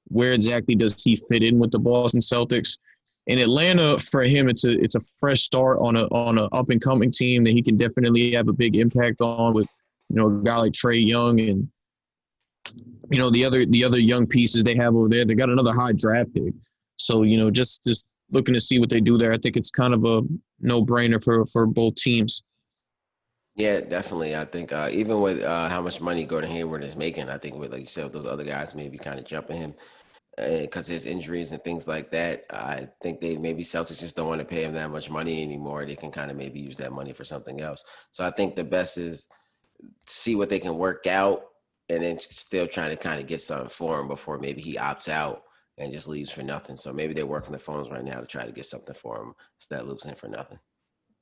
where exactly does he fit in with the Boston Celtics. In Atlanta, for him, it's a fresh start on a up and coming team that he can definitely have a big impact on with, a guy like Trae Young and the other young pieces they have over there. They got another high draft pick, so just looking to see what they do there. I think it's kind of a no brainer for both teams. Yeah, definitely. I think even with how much money Gordan Hayward is making, I think with, like you said, with those other guys maybe kind of jumping him because his injuries and things like that. I think they maybe Celtics just don't want to pay him that much money anymore. They can kind of maybe use that money for something else. So I think the best is see what they can work out and then still trying to kind of get something for him before maybe he opts out and just leaves for nothing. So maybe they're working the phones right now to try to get something for him instead of losing for nothing.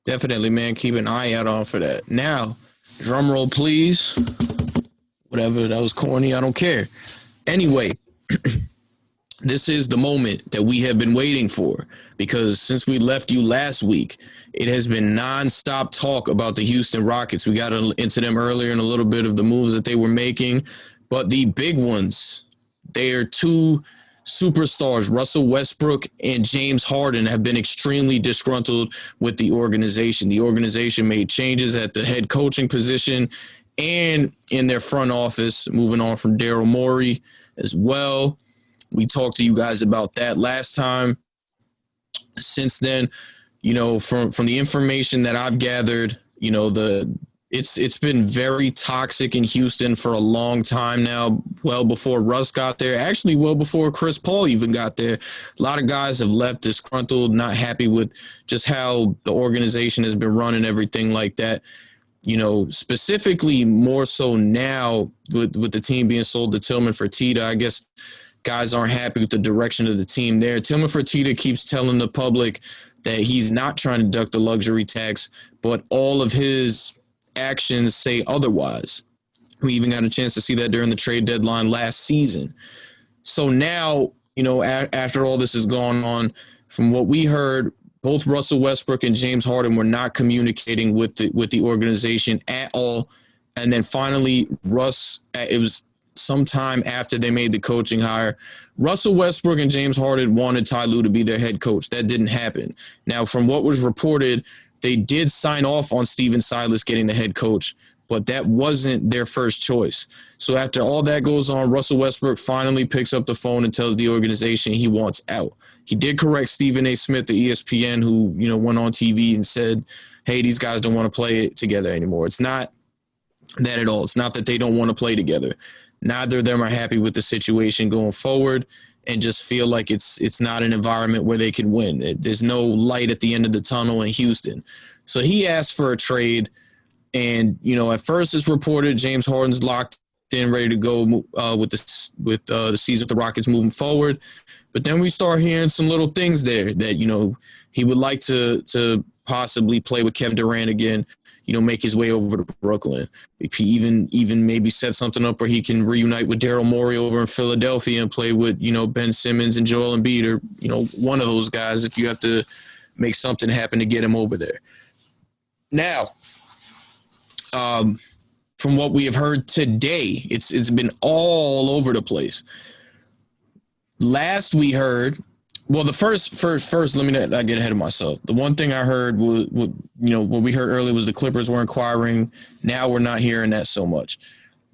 Definitely, man. Keep an eye out on for that. Now, drum roll, please. Whatever, that was corny. I don't care. Anyway, this is the moment that we have been waiting for, because since we left you last week, it has been nonstop talk about the Houston Rockets. We got into them earlier and a little bit of the moves that they were making, but the big ones, they are two superstars, Russell Westbrook and James Harden, have been extremely disgruntled with the organization. The organization made changes at the head coaching position and in their front office, moving on from Daryl Morey as well. We talked to you guys about that last time. Since then, from the information that I've gathered, it's been very toxic in Houston for a long time now, well before Russ got there, actually well before Chris Paul even got there. A lot of guys have left disgruntled, not happy with just how the organization has been run and everything like that. Specifically more so now with the team being sold to Tillman Fertitta, I guess guys aren't happy with the direction of the team there. Tillman Fertitta keeps telling the public that he's not trying to duck the luxury tax, but all of his actions say otherwise. We even got a chance to see that during the trade deadline last season. So now, after all this has gone on, from what we heard, both Russell Westbrook and James Harden were not communicating with the organization at all. And then finally, it was sometime after they made the coaching hire, Russell Westbrook and James Harden wanted Ty Lue to be their head coach. That didn't happen. Now, from what was reported, they did sign off on Steven Silas getting the head coach, but that wasn't their first choice. So after all that goes on, Russell Westbrook finally picks up the phone and tells the organization he wants out. He did correct Stephen A. Smith, the ESPN, who went on TV and said, hey, these guys don't want to play together anymore. It's not that at all. It's not that they don't want to play together. Neither of them are happy with the situation going forward and just feel like it's not an environment where they can win. There's no light at the end of the tunnel in Houston. So he asked for a trade, and at first it's reported James Harden's locked in, ready to go with the season with the Rockets moving forward. But then we start hearing some little things there that he would like to possibly play with Kevin Durant again. Make his way over to Brooklyn. If he even maybe set something up where he can reunite with Daryl Morey over in Philadelphia and play with, Ben Simmons and Joel Embiid, or, one of those guys if you have to make something happen to get him over there. Now, from what we have heard today, it's been all over the place. Last we heard, well, the first, let me not get ahead of myself. The one thing I heard was, what we heard earlier was the Clippers were inquiring. Now we're not hearing that so much.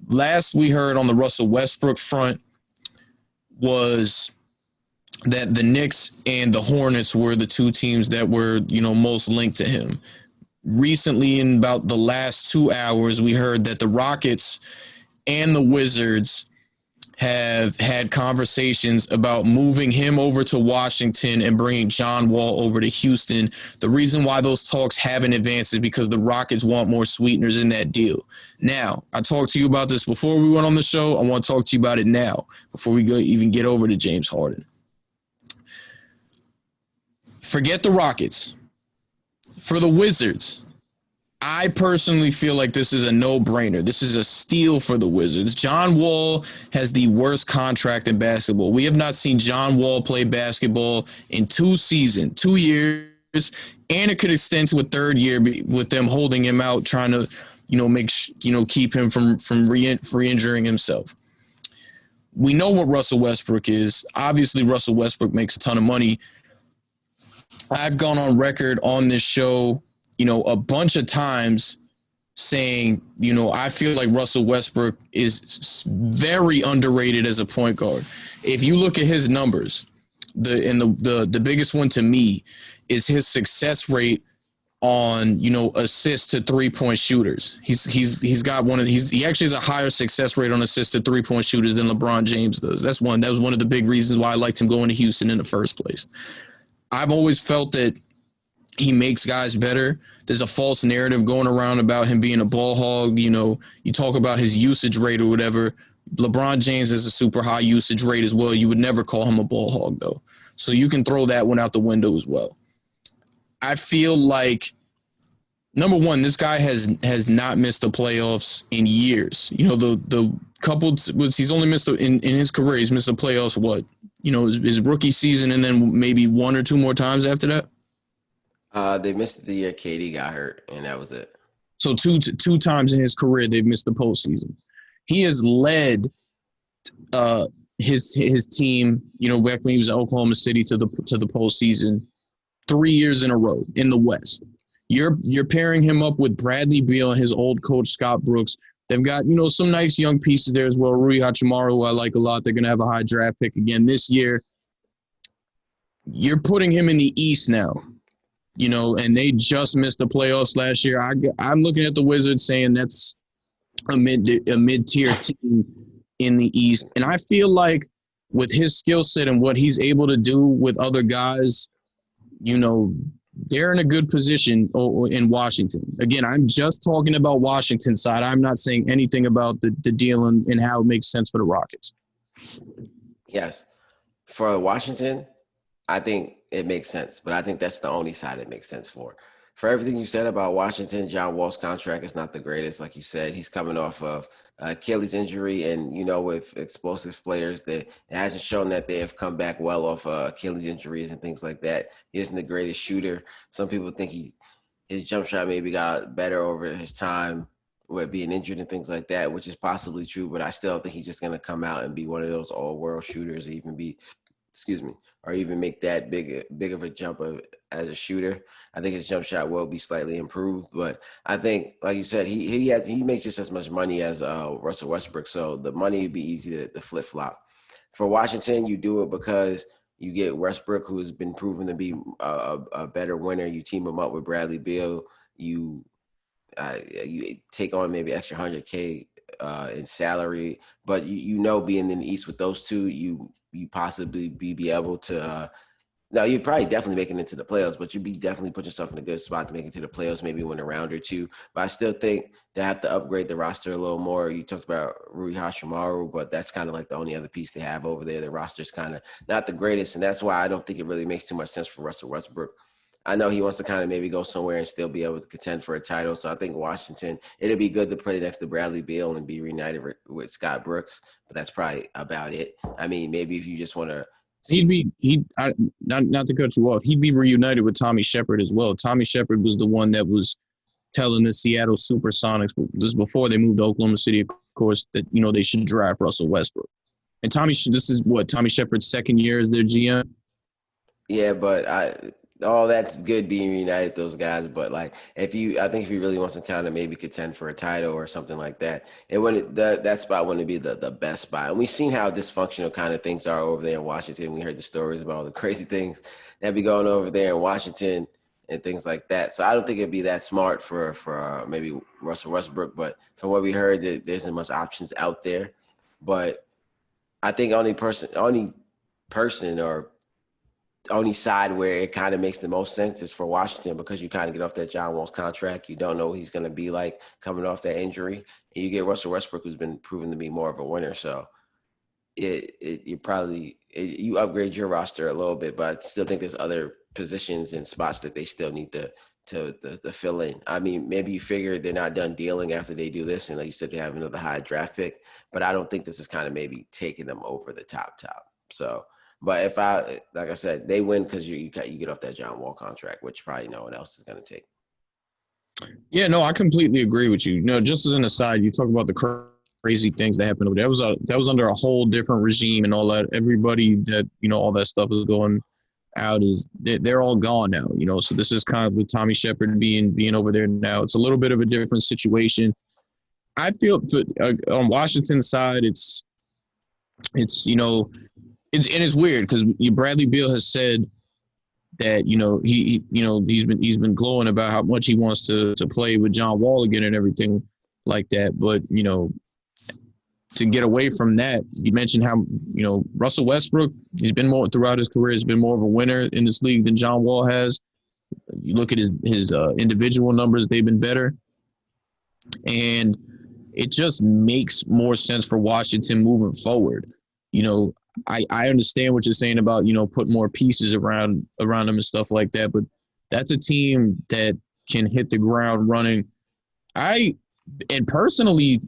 Last we heard on the Russell Westbrook front was that the Knicks and the Hornets were the two teams that were, most linked to him. Recently, in about the last 2 hours, we heard that the Rockets and the Wizards have had conversations about moving him over to Washington and bringing John Wall over to Houston. The reason why those talks haven't advanced is because the Rockets want more sweeteners in that deal. Now, I talked to you about this before we went on the show. I want to talk to you about it now before we even get over to James Harden. Forget the Rockets. For the Wizards, I personally feel like this is a no-brainer. This is a steal for the Wizards. John Wall has the worst contract in basketball. We have not seen John Wall play basketball in 2 years, and it could extend to a 3rd year with them holding him out, trying to, keep him from re-injuring himself. we know what Russell Westbrook is. Obviously, Russell Westbrook makes a ton of money. I've gone on record on this show, a bunch of times saying, I feel like Russell Westbrook is very underrated as a point guard. If you look at his numbers, the biggest one to me is his success rate on assists to 3-point shooters. He's got he actually has a higher success rate on assists to 3-point shooters than LeBron James does. That was one of the big reasons why I liked him going to Houston in the first place. I've always felt that he makes guys better. There's a false narrative going around about him being a ball hog. You talk about his usage rate or whatever. LeBron James has a super high usage rate as well. You would never call him a ball hog, though. So you can throw that one out the window as well. I feel like, number one, this guy has not missed the playoffs in years. The couple he's only missed in his career, he's missed the playoffs, his rookie season and then maybe one or two more times after that? They missed the year KD got hurt, and that was it. So two times in his career they've missed the postseason. He has led his team, back when he was at Oklahoma City to the postseason 3 years in a row in the West. You're pairing him up with Bradley Beal and his old coach Scott Brooks. They've got, some nice young pieces there as well. Rui Hachimura, who I like a lot. They're going to have a high draft pick again this year. You're putting him in the East now, and they just missed the playoffs last year. I'm looking at the Wizards saying that's a mid-tier team in the East. And I feel like with his skill set and what he's able to do with other guys, they're in a good position in Washington. Again, I'm just talking about Washington side. I'm not saying anything about the deal and how it makes sense for the Rockets. Yes. For Washington, I think it makes sense, but I think that's the only side it makes sense for. For everything you said about Washington, John Wall's contract is not the greatest. Like you said, he's coming off of Achilles injury, and with explosive players, that it hasn't shown that they have come back well off Achilles injuries and things like that. He isn't the greatest shooter. Some people think his jump shot maybe got better over his time with being injured and things like that, which is possibly true. But I still don't think he's just going to come out and be one of those all-world shooters, or even make that big of a jump as a shooter. I think his jump shot will be slightly improved, but I think, like you said, he makes just as much money as Russell Westbrook, so the money would be easy to flip flop. For Washington, you do it because you get Westbrook, who has been proven to be a better winner. You team him up with Bradley Beal. You take on maybe extra $100K in salary, but being in the East with those two, you possibly be able to now you'd probably definitely make it into the playoffs, but you'd be definitely put yourself in a good spot to make it to the playoffs, maybe win a round or two. But I still think they have to upgrade the roster a little more. You talked about Rui Hachimura, but that's kind of like the only other piece they have over there. The roster's kind of not the greatest, and that's why I don't think it really makes too much sense for Russell Westbrook. I know he wants to kind of maybe go somewhere and still be able to contend for a title. So I think Washington, it'd be good to play next to Bradley Beal and be reunited with Scott Brooks, but that's probably about it. I mean, maybe if you just want to. Not to cut you off, he'd be reunited with Tommy Shepard as well. Tommy Shepard was the one that was telling the Seattle Supersonics, this is before they moved to Oklahoma City, of course, that, they should draft Russell Westbrook. And this is Tommy Shepard's second year as their GM? Yeah, but all that's good being reunited, those guys. But I think if he really wants to kind of maybe contend for a title or something like that, that spot wouldn't be the best spot. And we've seen how dysfunctional kind of things are over there in Washington. We heard the stories about all the crazy things that be going over there in Washington and things like that. So I don't think it'd be that smart for maybe Russell Westbrook. But from what we heard, there isn't much options out there. But I think only person or only side where it kind of makes the most sense is for Washington, because you kind of get off that John Wall's contract. You don't know what he's going to be like coming off that injury. And you get Russell Westbrook, who's been proven to be more of a winner. So you upgrade your roster a little bit, but I still think there's other positions and spots that they still need to fill in. I mean, maybe you figure they're not done dealing after they do this. And like you said, they have another high draft pick, but I don't think this is kind of maybe taking them over the top. So, but like I said, they win because you get off that John Wall contract, which probably no one else is going to take. Yeah, no, I completely agree with you. No, just as an aside, you talk about the crazy things that happened over there. That was under a whole different regime and all that. Everybody that, all that stuff is going out they're all gone now, So this is kind of with Tommy Shepard being over there now. It's a little bit of a different situation. I feel on Washington's side, it's it's weird because Bradley Beal has said that he's been glowing about how much he wants to play with John Wall again and everything like that. But to get away from that, you mentioned how Russell Westbrook, he's been more throughout his career, has been more of a winner in this league than John Wall has. You look at his individual numbers; they've been better, and it just makes more sense for Washington moving forward. I understand what you're saying about, put more pieces around them and stuff like that, but that's a team that can hit the ground running. Personally,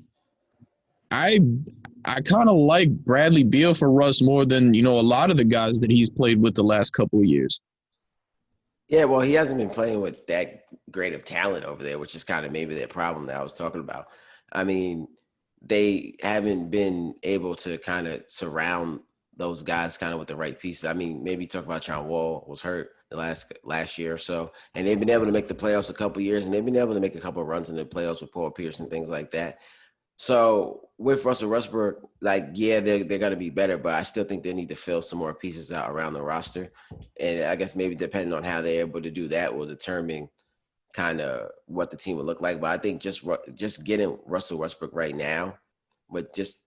I kind of like Bradley Beal for Russ more than, a lot of the guys that he's played with the last couple of years. Yeah, well, he hasn't been playing with that great of talent over there, which is kind of maybe the problem that I was talking about. I mean, they haven't been able to kind of surround those guys kind of with the right pieces. I mean, maybe talk about John Wall was hurt the last year or so, and they've been able to make the playoffs a couple of years, and they've been able to make a couple of runs in the playoffs with Paul Pierce and things like that. So with Russell Westbrook, they're going to be better, but I still think they need to fill some more pieces out around the roster. And I guess maybe depending on how they're able to do that will determine kind of what the team would look like. But I think just getting Russell Westbrook right now would just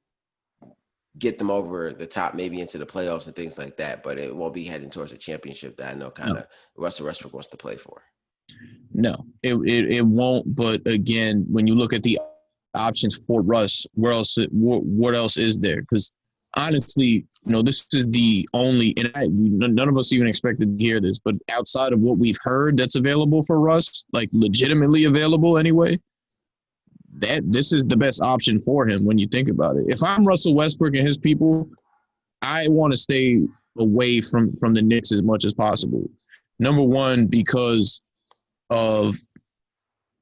get them over the top, maybe into the playoffs and things like that. But it won't be heading towards a championship that I know kind of Russell Westbrook wants to play for. No, it won't. But again, when you look at the options for Russ, what else is there? Because honestly, this is the only, and none of us even expected to hear this, but outside of what we've heard that's available for Russ, like legitimately available anyway, this is the best option for him when you think about it. If I'm Russell Westbrook and his people, I want to stay away from the Knicks as much as possible. Number one, because of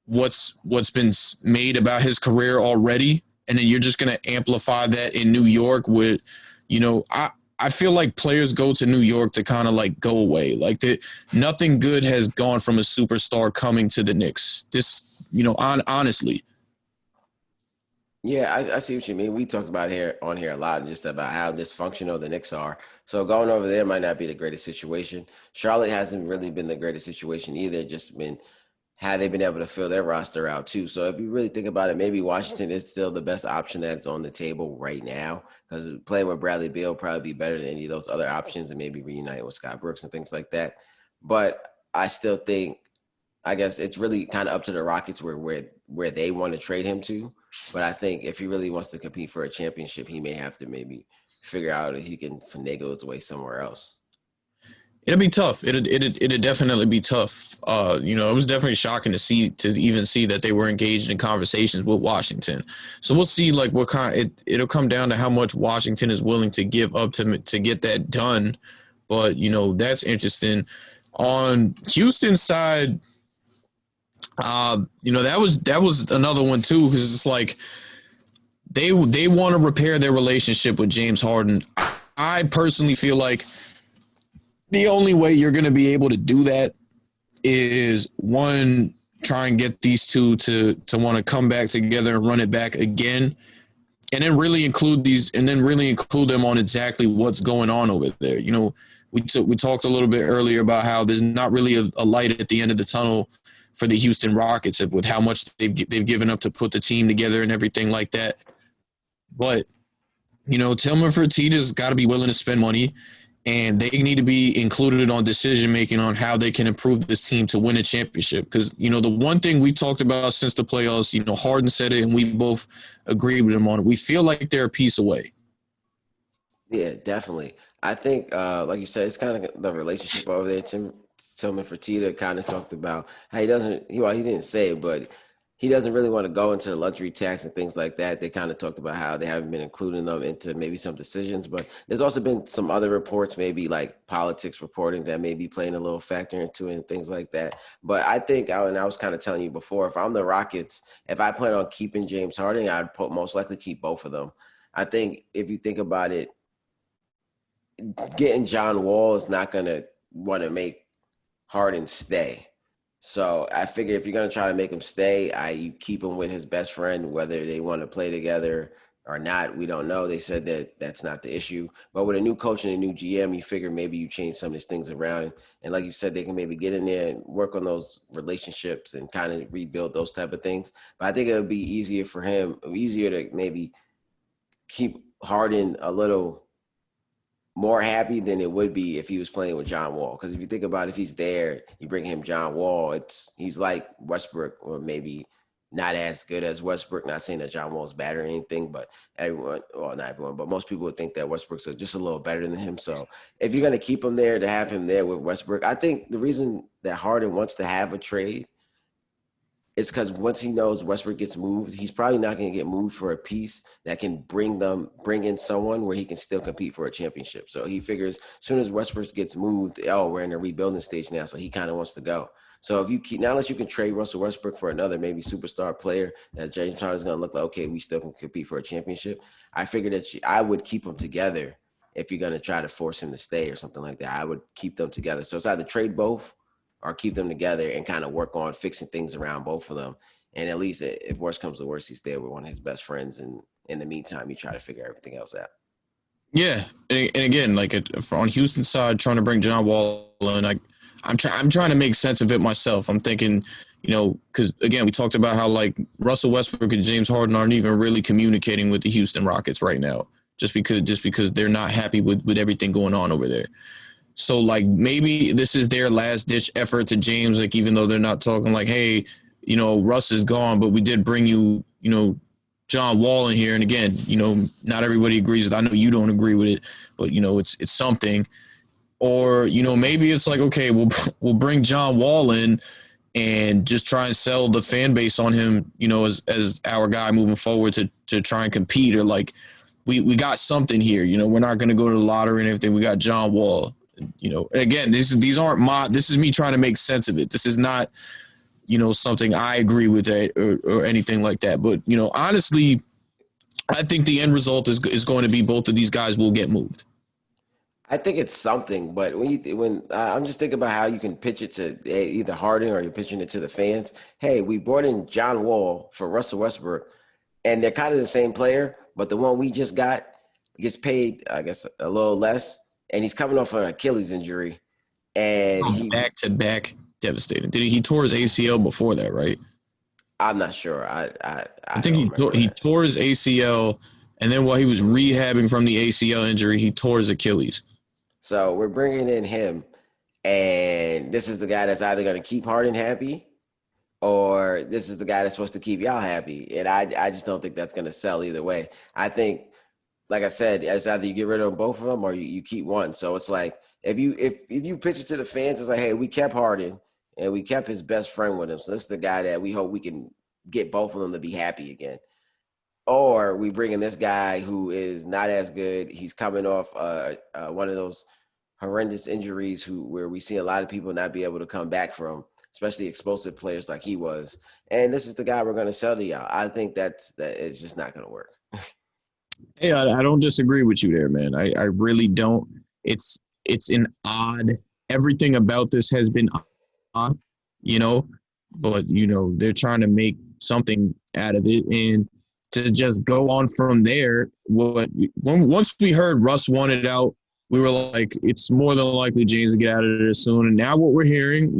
what's been made about his career already, and then you're just going to amplify that in New York with, I feel like players go to New York to kind of like go away. Like nothing good has gone from a superstar coming to the Knicks. This, honestly. Yeah, I see what you mean. We talked about on here a lot, just about how dysfunctional the Knicks are. So going over there might not be the greatest situation. Charlotte hasn't really been the greatest situation either. Just been how they've been able to fill their roster out too. So if you really think about it, maybe Washington is still the best option that's on the table right now, because playing with Bradley Beal probably be better than any of those other options, and maybe reunite with Scott Brooks and things like that. But I still think, I guess it's really kind of up to the Rockets where they want to trade him to. But I think if he really wants to compete for a championship, he may have to maybe figure out if he can finagle his way somewhere else. It'll be tough. It'd definitely be tough. It was definitely shocking to even see that they were engaged in conversations with Washington. So we'll see like what kind. It'll come down to how much Washington is willing to give up to get that done. But that's interesting. On Houston's side, that was another one too, because it's like they want to repair their relationship with James Harden. I personally feel like the only way you're going to be able to do that is, one, try and get these two to want to come back together and run it back again, and then really include them on exactly what's going on over there. We talked a little bit earlier about how there's not really a light at the end of the tunnel for the Houston Rockets with how much they've given up to put the team together and everything like that. But Tillman Fertitta's got to be willing to spend money, and they need to be included on decision-making on how they can improve this team to win a championship. Because, the one thing we talked about since the playoffs, Harden said it, and we both agreed with him on it. We feel like they're a piece away. Yeah, definitely. I think, like you said, it's kind of the relationship over there. Tillman Fertitta kind of talked about how he didn't say it, but he doesn't really want to go into the luxury tax and things like that. They kind of talked about how they haven't been including them into maybe some decisions, but there's also been some other reports, maybe like politics reporting, that may be playing a little factor into it and things like that. But I think, and I was kind of telling you before, if I'm the Rockets, if I plan on keeping James Harden, I'd most likely keep both of them. I think if you think about it, getting John Wall is not going to want to make Harden stay. So I figure if you're going to try to make him stay, you keep him with his best friend, whether they want to play together or not. We don't know. They said that that's not the issue. But with a new coach and a new GM, you figure maybe you change some of these things around. And like you said, they can maybe get in there and work on those relationships and kind of rebuild those type of things. But I think it would be easier for him, easier to maybe keep Harden a little more happy than it would be if he was playing with John Wall. Because if you think about it, if he's there, you bring him John Wall, he's like Westbrook, or maybe not as good as Westbrook. Not saying that John Wall's bad or anything, but everyone, well, not everyone, but most people would think that Westbrook's just a little better than him. So if you're going to keep him there, to have him there with Westbrook, I think the reason that Harden wants to have a trade, it's because once he knows Westbrook gets moved, he's probably not going to get moved for a piece that can bring in someone where he can still compete for a championship. So he figures as soon as Westbrook gets moved, we're in a rebuilding stage now, so he kind of wants to go. So if you keep, now unless you can trade Russell Westbrook for another maybe superstar player that James Harden is going to look like, okay, we still can compete for a championship, I figured that I would keep them together if you're going to try to force him to stay or something like that. I would keep them together. So it's either trade both or keep them together and kind of work on fixing things around both of them. And at least if worse comes to worse, he's there with one of his best friends. And in the meantime, you try to figure everything else out. Yeah. And again, like on Houston's side, trying to bring John Wall in, I'm trying to make sense of it myself. I'm thinking, because again, we talked about how like Russell Westbrook and James Harden aren't even really communicating with the Houston Rockets right now, just because they're not happy with everything going on over there. So, like, maybe this is their last-ditch effort to James, like, even though they're not talking like, hey, Russ is gone, but we did bring you, John Wall in here. And again, not everybody agrees with it. I know you don't agree with it, but, it's something. Or, maybe it's like, okay, we'll bring John Wall in and just try and sell the fan base on him, as our guy moving forward to try and compete. Or, like, we got something here. We're not going to go to the lottery and everything. We got John Wall. And again, these aren't this is me trying to make sense of it. This is not, something I agree with or anything like that. But, honestly, I think the end result is going to be both of these guys will get moved. I think it's something, but when I'm just thinking about how you can pitch it to either Harden or you're pitching it to the fans. Hey, we brought in John Wall for Russell Westbrook, and they're kind of the same player, but the one we just got gets paid, I guess, a little less. And he's coming off an Achilles injury, and he back-to-back devastating. He tore his ACL before that, right? I'm not sure. I think he tore his ACL, and then while he was rehabbing from the ACL injury, he tore his Achilles. So we're bringing in him, and this is the guy that's either going to keep Harden happy, or this is the guy that's supposed to keep y'all happy. And I just don't think that's going to sell either way. I think, like I said, it's either you get rid of both of them or you keep one. So it's like if you pitch it to the fans, it's like, hey, we kept Harden and we kept his best friend with him. So this is the guy that we hope we can get both of them to be happy again. Or we bring in this guy who is not as good. He's coming off one of those horrendous injuries where we see a lot of people not be able to come back from, especially explosive players like he was. And this is the guy we're going to sell to y'all. I think that it's just not going to work. Hey, I don't disagree with you there, man. I really don't. It's an odd. Everything about this has been odd, but they're trying to make something out of it, and to just go on from there. Once we heard Russ wanted out, we were like, it's more than likely James will get out of there soon. And now what we're hearing,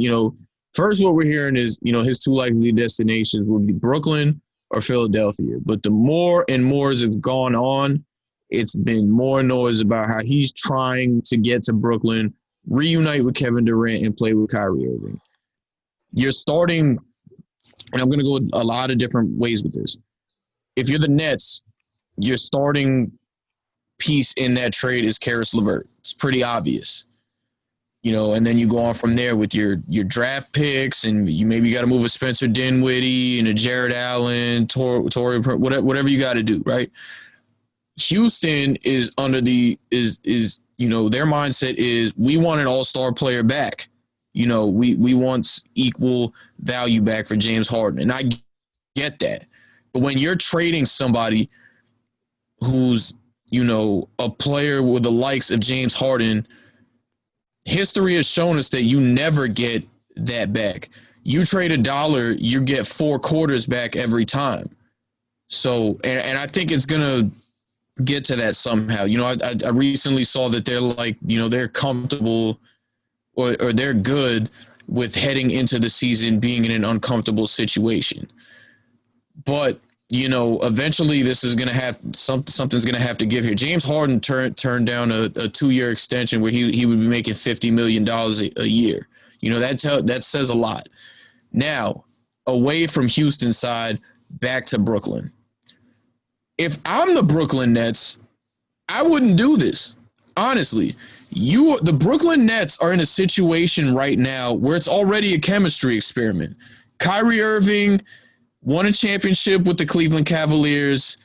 first what we're hearing is, his two likely destinations would be Brooklyn or Philadelphia. But the more and more as it's gone on, it's been more noise about how he's trying to get to Brooklyn, reunite with Kevin Durant, and play with Kyrie Irving. You're starting, and I'm going to go a lot of different ways with this. If you're the Nets, your starting piece in that trade is Karis LeVert. It's pretty obvious. And then you go on from there with your draft picks, and you maybe got to move a Spencer Dinwiddie and a Jared Allen, Tory, whatever you got to do, right? Houston is under their mindset is we want an all-star player back. We want equal value back for James Harden, and I get that. But when you're trading somebody who's a player with the likes of James Harden, history has shown us that you never get that back. You trade $1, you get 4 quarters back every time. So, and I think it's going to get to that somehow. I recently saw that they're they're comfortable or they're good with heading into the season being in an uncomfortable situation. But, eventually this is going to have something's going to have to give here. James Harden turned down a 2-year extension where he would be making $50 million a year. That says a lot. Now, away from Houston's side, back to Brooklyn. If I'm the Brooklyn Nets, I wouldn't do this. Honestly, the Brooklyn Nets are in a situation right now where it's already a chemistry experiment. Kyrie Irving won a championship with the Cleveland Cavaliers,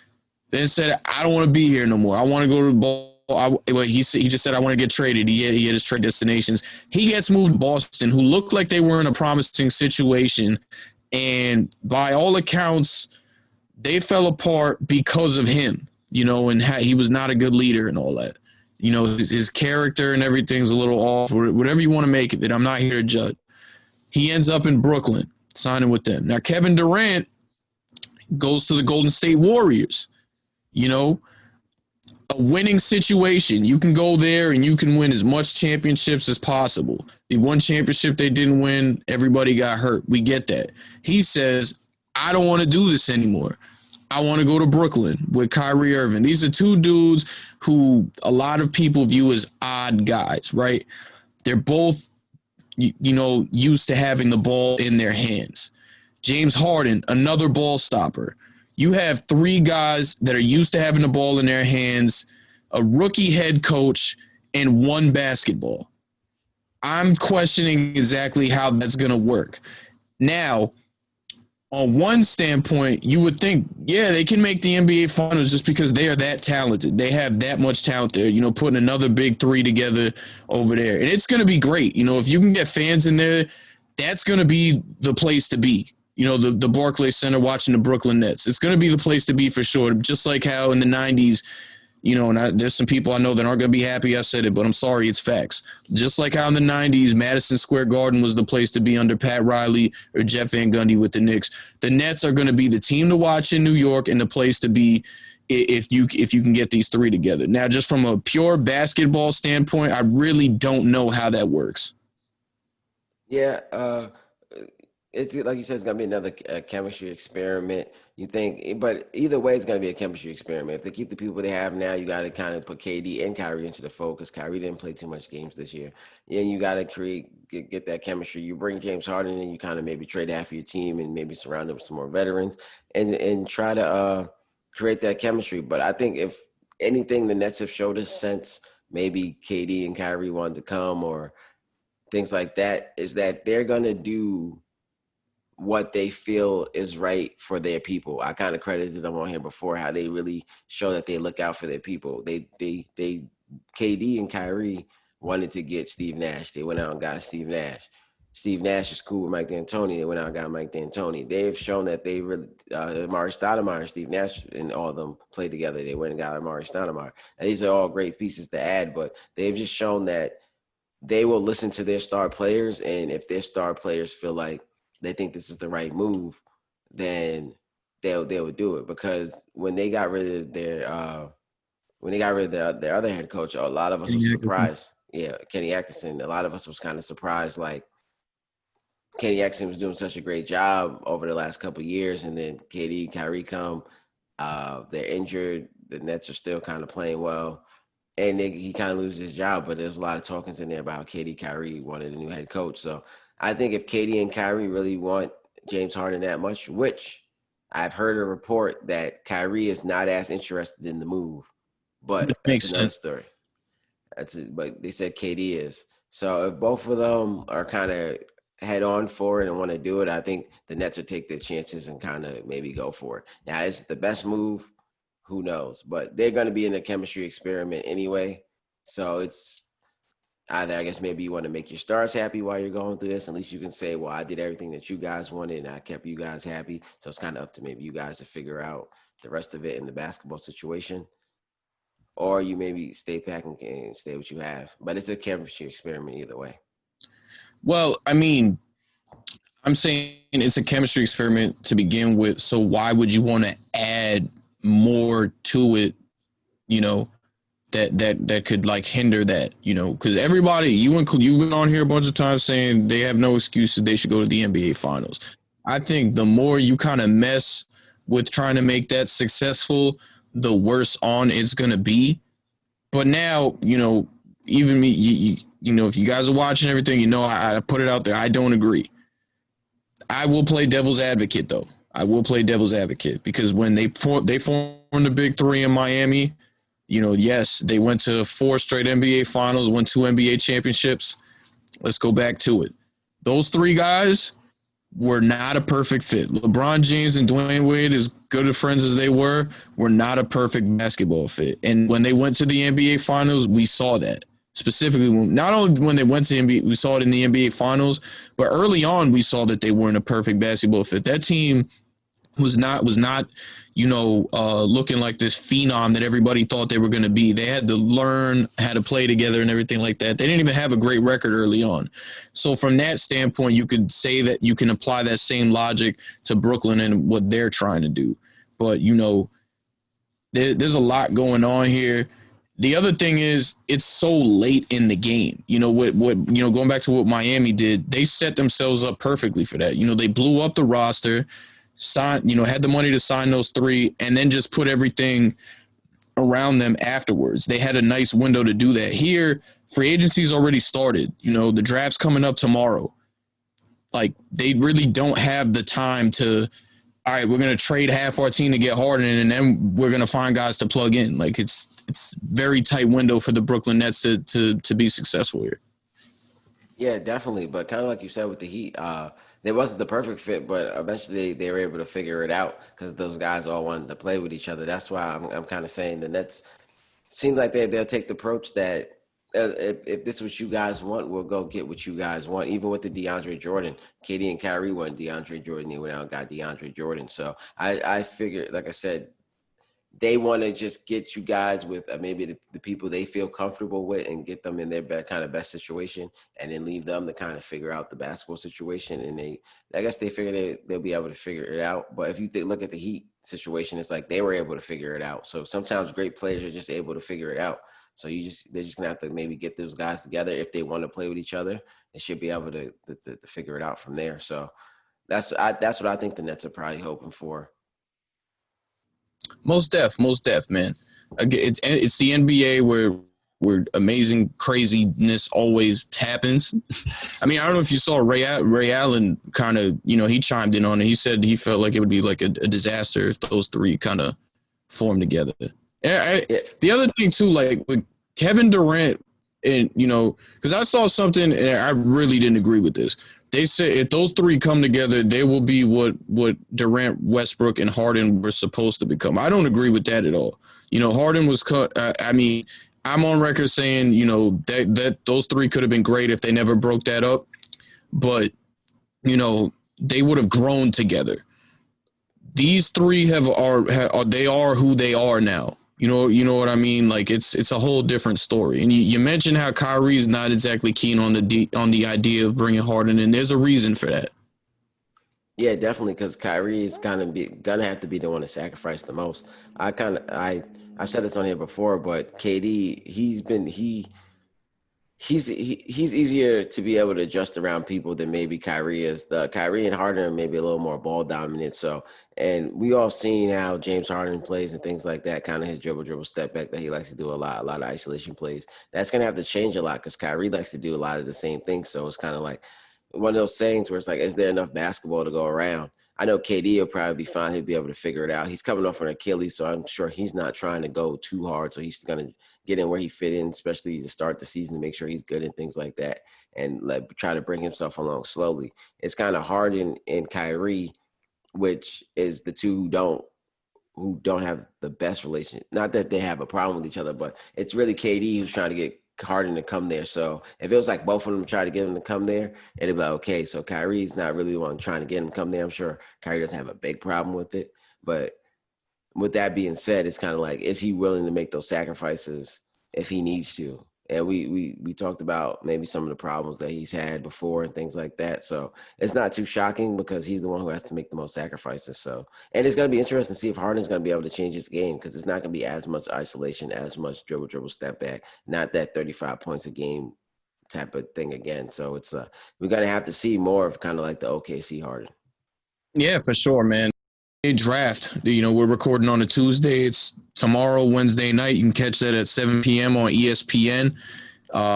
then said, I don't want to be here no more. I want to go to the ball. He just said, I want to get traded. He had his trade destinations. He gets moved to Boston, who looked like they were in a promising situation. And by all accounts, they fell apart because of him, and he was not a good leader and all that. His character and everything's a little off, or whatever you want to make it, that I'm not here to judge. He ends up in Brooklyn, signing with them. Now, Kevin Durant goes to the Golden State Warriors. A winning situation. You can go there and you can win as much championships as possible. The one championship they didn't win, everybody got hurt. We get that. He says, I don't want to do this anymore. I want to go to Brooklyn with Kyrie Irving. These are two dudes who a lot of people view as odd guys, right? They're both, used to having the ball in their hands. James Harden, another ball stopper. You have 3 guys that are used to having the ball in their hands, a rookie head coach, and 1 basketball. I'm questioning exactly how that's going to work. Now, on one standpoint, you would think, yeah, they can make the NBA Finals just because they are that talented. They have that much talent there, putting another big 3 together over there. And it's going to be great. If you can get fans in there, that's going to be the place to be. The Barclays Center watching the Brooklyn Nets. It's going to be the place to be for sure. Just like how in the 90s, and there's some people I know that aren't going to be happy I said it, but I'm sorry, it's facts. Just like how in the 90s, Madison Square Garden was the place to be under Pat Riley or Jeff Van Gundy with the Knicks. The Nets are going to be the team to watch in New York and the place to be if you can get these 3 together. Now, just from a pure basketball standpoint, I really don't know how that works. Yeah, it's like you said, it's gonna be another chemistry experiment. You think, but either way, it's gonna be a chemistry experiment. If they keep the people they have now, you got to kind of put KD and Kyrie into the fold because Kyrie didn't play too much games this year. And you got to get that chemistry. You bring James Harden and you kind of maybe trade half of your team and maybe surround them with some more veterans and try to create that chemistry. But I think if anything, the Nets have showed us since maybe KD and Kyrie wanted to come or things like that, is that they're gonna do what they feel is right for their people. I kind of credited them on here before how they really show that they look out for their people. They KD and Kyrie wanted to get Steve Nash. They went out and got Steve Nash. Steve Nash is cool with Mike D'Antoni. They went out and got Mike D'Antoni. They've shown that they really, Amari Stoudemire, Steve Nash, and all of them played together. They went and got Amari Stoudemire. And these are all great pieces to add, but they've just shown that they will listen to their star players, and if their star players feel like they think this is the right move, then they would do it. Because when they got rid of their other head coach, a lot of us was surprised. Yeah, Kenny Atkinson. A lot of us was kind of surprised, like Kenny Atkinson was doing such a great job over the last couple of years, and then KD, Kyrie come. They're injured. The Nets are still kind of playing well. And he kind of loses his job, but there's a lot of talkings in there about KD, Kyrie wanted a new head coach. So I think if KD and Kyrie really want James Harden that much, which I've heard a report that Kyrie is not as interested in the move, but that's another story. That's it. But they said KD is. So if both of them are kind of head on for it and want to do it, I think the Nets will take their chances and kind of maybe go for it. Now, is it the best move? Who knows? But they're going to be in a chemistry experiment anyway. So it's either, I guess, maybe you want to make your stars happy while you're going through this. At least you can say, well, I did everything that you guys wanted and I kept you guys happy. So it's kind of up to maybe you guys to figure out the rest of it in the basketball situation. Or you maybe stay back and stay what you have. But it's a chemistry experiment either way. Well, I mean, I'm saying it's a chemistry experiment to begin with. So why would you want to add more to it? You know, that could like hinder that. You know, because everybody you've been on here a bunch of times saying they have no excuses. They should go to the NBA Finals. I think the more you kind of mess with trying to make that successful, the worse on it's gonna be. But now, you know, even me, you know, if you guys are watching everything, you know, I put it out there. I don't agree. I will play devil's advocate though. I will play devil's advocate because when they formed the big three in Miami, you know, yes, they went to 4 straight NBA finals, won 2 NBA championships. Let's go back to it. Those 3 guys were not a perfect fit. LeBron James and Dwayne Wade, as good of friends as they were not a perfect basketball fit. And when they went to the NBA finals, we saw that. Specifically, not only when they went to NBA, we saw it in the NBA finals, but early on we saw that they weren't a perfect basketball fit. That team was not, you know, looking like this phenom that everybody thought they were going to be. They had to learn how to play together and everything like that. They didn't even have a great record early on. So from that standpoint, you could say that you can apply that same logic to Brooklyn and what they're trying to do. But, you know, there's a lot going on here. The other thing is it's so late in the game. You know, what you know, going back to what Miami did, they set themselves up perfectly for that. You know, they blew up the roster, signed, you know, had the money to sign those 3 and then just put everything around them afterwards. They had a nice window to do that. Here, free agency's already started. You know, the draft's coming up tomorrow. Like, they really don't have the time to, all right, we're going to trade half our team to get Harden and then we're going to find guys to plug in. Like, it's very tight window for the Brooklyn Nets to be successful here. Yeah, definitely. But kind of like you said with the Heat, it wasn't the perfect fit, but eventually they were able to figure it out because those guys all wanted to play with each other. That's why I'm kind of saying the Nets seem like they'll take the approach that if this is what you guys want, we'll go get what you guys want. Even with the DeAndre Jordan, KD and Kyrie won DeAndre Jordan. They went out and got DeAndre Jordan. So I figured, like I said, they want to just get you guys with maybe the people they feel comfortable with and get them in their kind of best situation and then leave them to kind of figure out the basketball situation. And I guess they figure they'll be able to figure it out. But if you look at the Heat situation, it's like they were able to figure it out. So sometimes great players are just able to figure it out. So they're just gonna have to maybe get those guys together if they want to play with each other. They should be able to figure it out from there. So that's what I think the Nets are probably hoping for. Most def, man. Again, it's the NBA where amazing craziness always happens. I mean, I don't know if you saw Ray Allen kind of, you know, he chimed in on it. He said he felt like it would be like a disaster if those 3 kind of formed together. The other thing too, like with Kevin Durant, and you know, because I saw something and I really didn't agree with this. They said if those 3 come together, they will be what Durant, Westbrook, and Harden were supposed to become. I don't agree with that at all. You know, Harden was cut. I mean, I'm on record saying, you know, that those 3 could have been great if they never broke that up. But, you know, they would have grown together. These 3 they are who they are now. You know what I mean? Like it's a whole different story. And you mentioned how Kyrie's not exactly keen on the idea of bringing Harden in. There's a reason for that. Yeah, definitely, because Kyrie is kind of gonna have to be the one to sacrifice the most. I've said this on here before, but KD, he's easier to be able to adjust around people than maybe Kyrie is. The Kyrie and Harden are maybe a little more ball dominant. So, and we all seen how James Harden plays and things like that. Kind of his dribble step back that he likes to do a lot of isolation plays. That's gonna have to change a lot because Kyrie likes to do a lot of the same things. So it's kind of like one of those sayings where it's like, is there enough basketball to go around? I know KD will probably be fine. He'll be able to figure it out. He's coming off an Achilles, so I'm sure he's not trying to go too hard. So he's going to get in where he fit in, especially to start the season to make sure he's good and things like that, and try to bring himself along slowly. It's kind of Harden and Kyrie, which is the two who don't have the best relationship. Not that they have a problem with each other, but it's really KD who's trying to get Harden to come there. So if it was like both of them try to get him to come there, it'd be like, okay, so Kyrie's not really the one trying to get him to come there. I'm sure Kyrie doesn't have a big problem with it. But with that being said, it's kind of like, is he willing to make those sacrifices if he needs to? And we talked about maybe some of the problems that he's had before and things like that. So it's not too shocking because he's the one who has to make the most sacrifices. So, and it's going to be interesting to see if Harden's going to be able to change his game because it's not going to be as much isolation, as much dribble, step back, not that 35 points a game type of thing again. So it's we're going to have to see more of kind of like the OKC Harden. Yeah, for sure, man. Draft. We're recording on a Tuesday. It's tomorrow, Wednesday night. You can catch that at 7 p.m. on ESPN.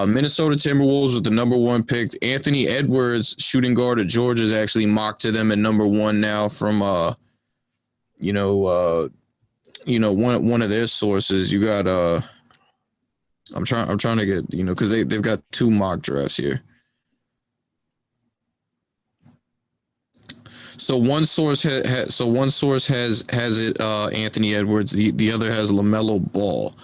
Minnesota Timberwolves with the number 1 pick. Anthony Edwards, shooting guard at Georgia, is actually mocked to them at number 1 now from one of their sources. You got I'm trying to get because they've got 2 mock drafts here. So one source has it Anthony Edwards. The other has LaMelo Ball.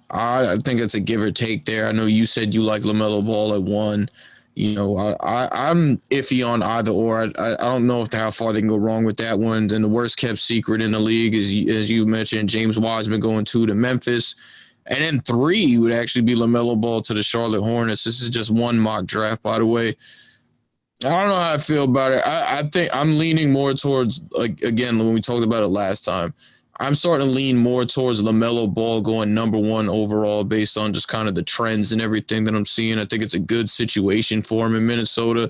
I think it's a give or take there. I know you said you like LaMelo Ball at 1. I'm iffy on either or. I don't know how far they can go wrong with that one. Then the worst kept secret in the league is, as you mentioned, James Wiseman going 2 to Memphis. And then 3 would actually be LaMelo Ball to the Charlotte Hornets. This is just one mock draft, by the way. I don't know how I feel about it. I think I'm leaning more towards, like, again, when we talked about it last time, I'm starting to lean more towards LaMelo Ball going number 1 overall based on just kind of the trends and everything that I'm seeing. I think it's a good situation for him in Minnesota.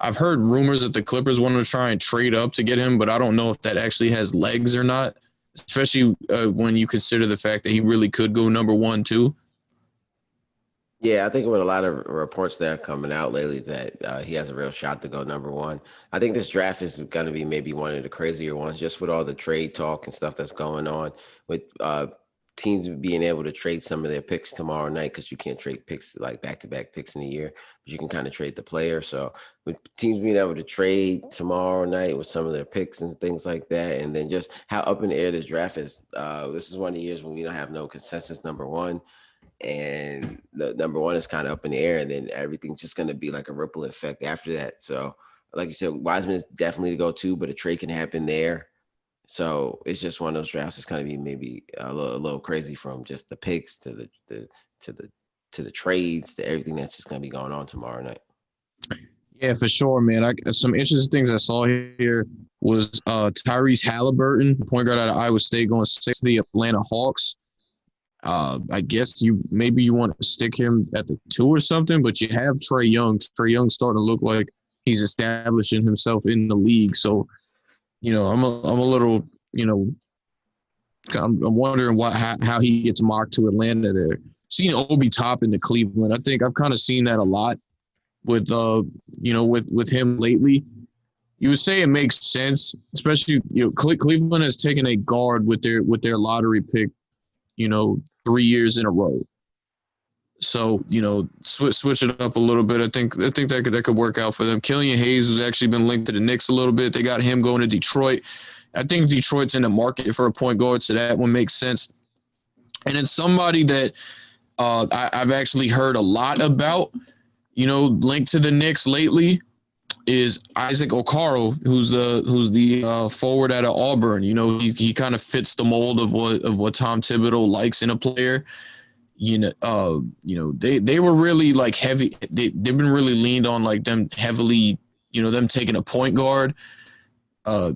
I've heard rumors that the Clippers want to try and trade up to get him, but I don't know if that actually has legs or not, especially when you consider the fact that he really could go number 1 too. Yeah, I think with a lot of reports that are coming out lately that he has a real shot to go number 1. I think this draft is going to be maybe one of the crazier ones, just with all the trade talk and stuff that's going on, with teams being able to trade some of their picks tomorrow night because you can't trade picks like back-to-back picks in a year, but you can kind of trade the player. So with teams being able to trade tomorrow night with some of their picks and things like that, and then just how up in the air this draft is, this is one of the years when we don't have no consensus number 1. And the number 1 is kind of up in the air, and then everything's just going to be like a ripple effect after that. So, like you said, Wiseman is definitely to go to, but a trade can happen there. So it's just one of those drafts that's going to be maybe a little crazy, from just the picks to the trades to everything that's just going to be going on tomorrow night. Yeah, for sure, man. Some interesting things I saw here was Tyrese Halliburton, point guard out of Iowa State, going 6 to the Atlanta Hawks. I guess you want to stick him at the 2 or something, but you have Trae Young. Trae Young starting to look like he's establishing himself in the league. So, I'm a little, I'm wondering how he gets mocked to Atlanta there. Seeing Obi Toppin to Cleveland, I think I've kind of seen that a lot with with him lately. You would say it makes sense, especially Cleveland has taken a guard with their lottery pick, 3 years in a row. So, switch it up a little bit. I think that could work out for them. Killian Hayes has actually been linked to the Knicks a little bit. They got him going to Detroit. I think Detroit's in the market for a point guard, so that one makes sense. And it's somebody that I've actually heard a lot about, linked to the Knicks lately, is Isaac Okoro, who's the forward out of Auburn. He kind of fits the mold of what Tom Thibodeau likes in a player. They were really like heavy. They've been really leaned on like them heavily. Them taking a point guard.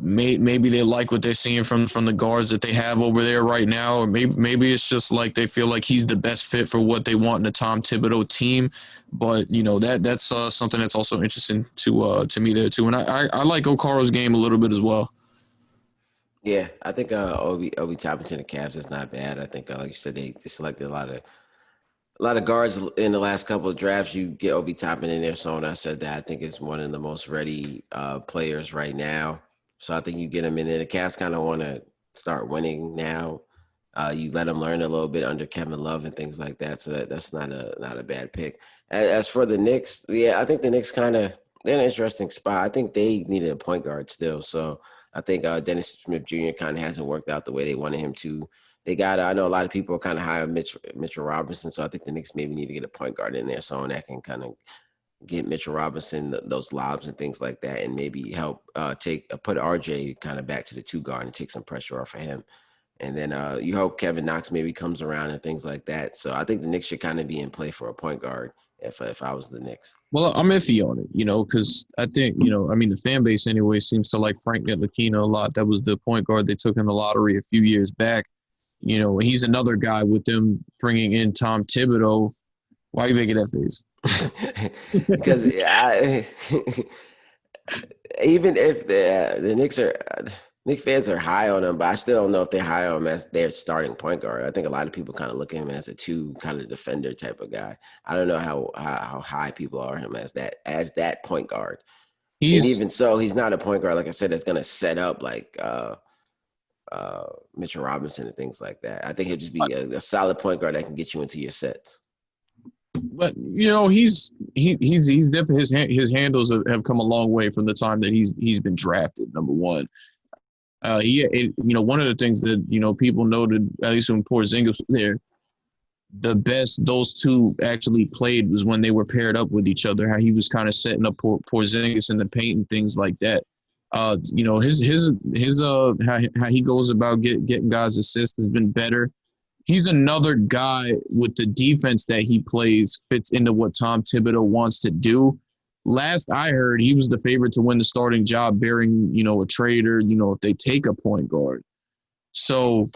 Maybe they like what they're seeing from the guards that they have over there right now, or maybe it's just like they feel like he's the best fit for what they want in a Tom Thibodeau team. But that's something that's also interesting to me there too. And I like Okoro's game a little bit as well. Yeah, I think Obi Toppin to the Cavs is not bad. I think like you said, they selected a lot of A lot of guards in the last couple of drafts, you get Obi Toppin in there. So when I said that, I think it's one of the most ready players right now. So I think you get him in there. The Cavs kind of want to start winning now. You let him learn a little bit under Kevin Love and things like that. So that's not a bad pick. As for the Knicks, yeah, I think the Knicks they're in an interesting spot. I think they needed a point guard still. So I think Dennis Smith Jr. kind of hasn't worked out the way they wanted him to. They got. I know a lot of people are kind of high on Mitchell Robinson, so I think the Knicks maybe need to get a point guard in there, someone that can kind of get Mitchell Robinson those lobs and things like that, and maybe help put RJ kind of back to the 2 guard and take some pressure off of him. And then you hope Kevin Knox maybe comes around and things like that. So I think the Knicks should kind of be in play for a point guard if I was the Knicks. Well, I'm iffy on it, because I think, the fan base anyway seems to like Frank Ntilikina a lot. That was the point guard they took in the lottery a few years back. He's another guy with them bringing in Tom Thibodeau. Why are you making that face? Because even if the Knicks fans are high on him, but I still don't know if they're high on him as their starting point guard. I think a lot of people kind of look at him as a 2 kind of defender type of guy. I don't know how high people are him as that point guard. And even so, he's not a point guard, like I said, that's going to set up like Mitchell Robinson and things like that. I think he'll just be a solid point guard that can get you into your sets. But he's definitely his handles have come a long way from the time that he's been drafted. Number one, one of the things that people noted, at least when Porzingis was there, the best those two actually played was when they were paired up with each other. How he was kind of setting up Porzingis in the paint and things like that. His how he goes about getting guys assists has been better. He's another guy with the defense that he plays fits into what Tom Thibodeau wants to do. Last I heard, he was the favorite to win the starting job, bearing, a trade or, if they take a point guard. So,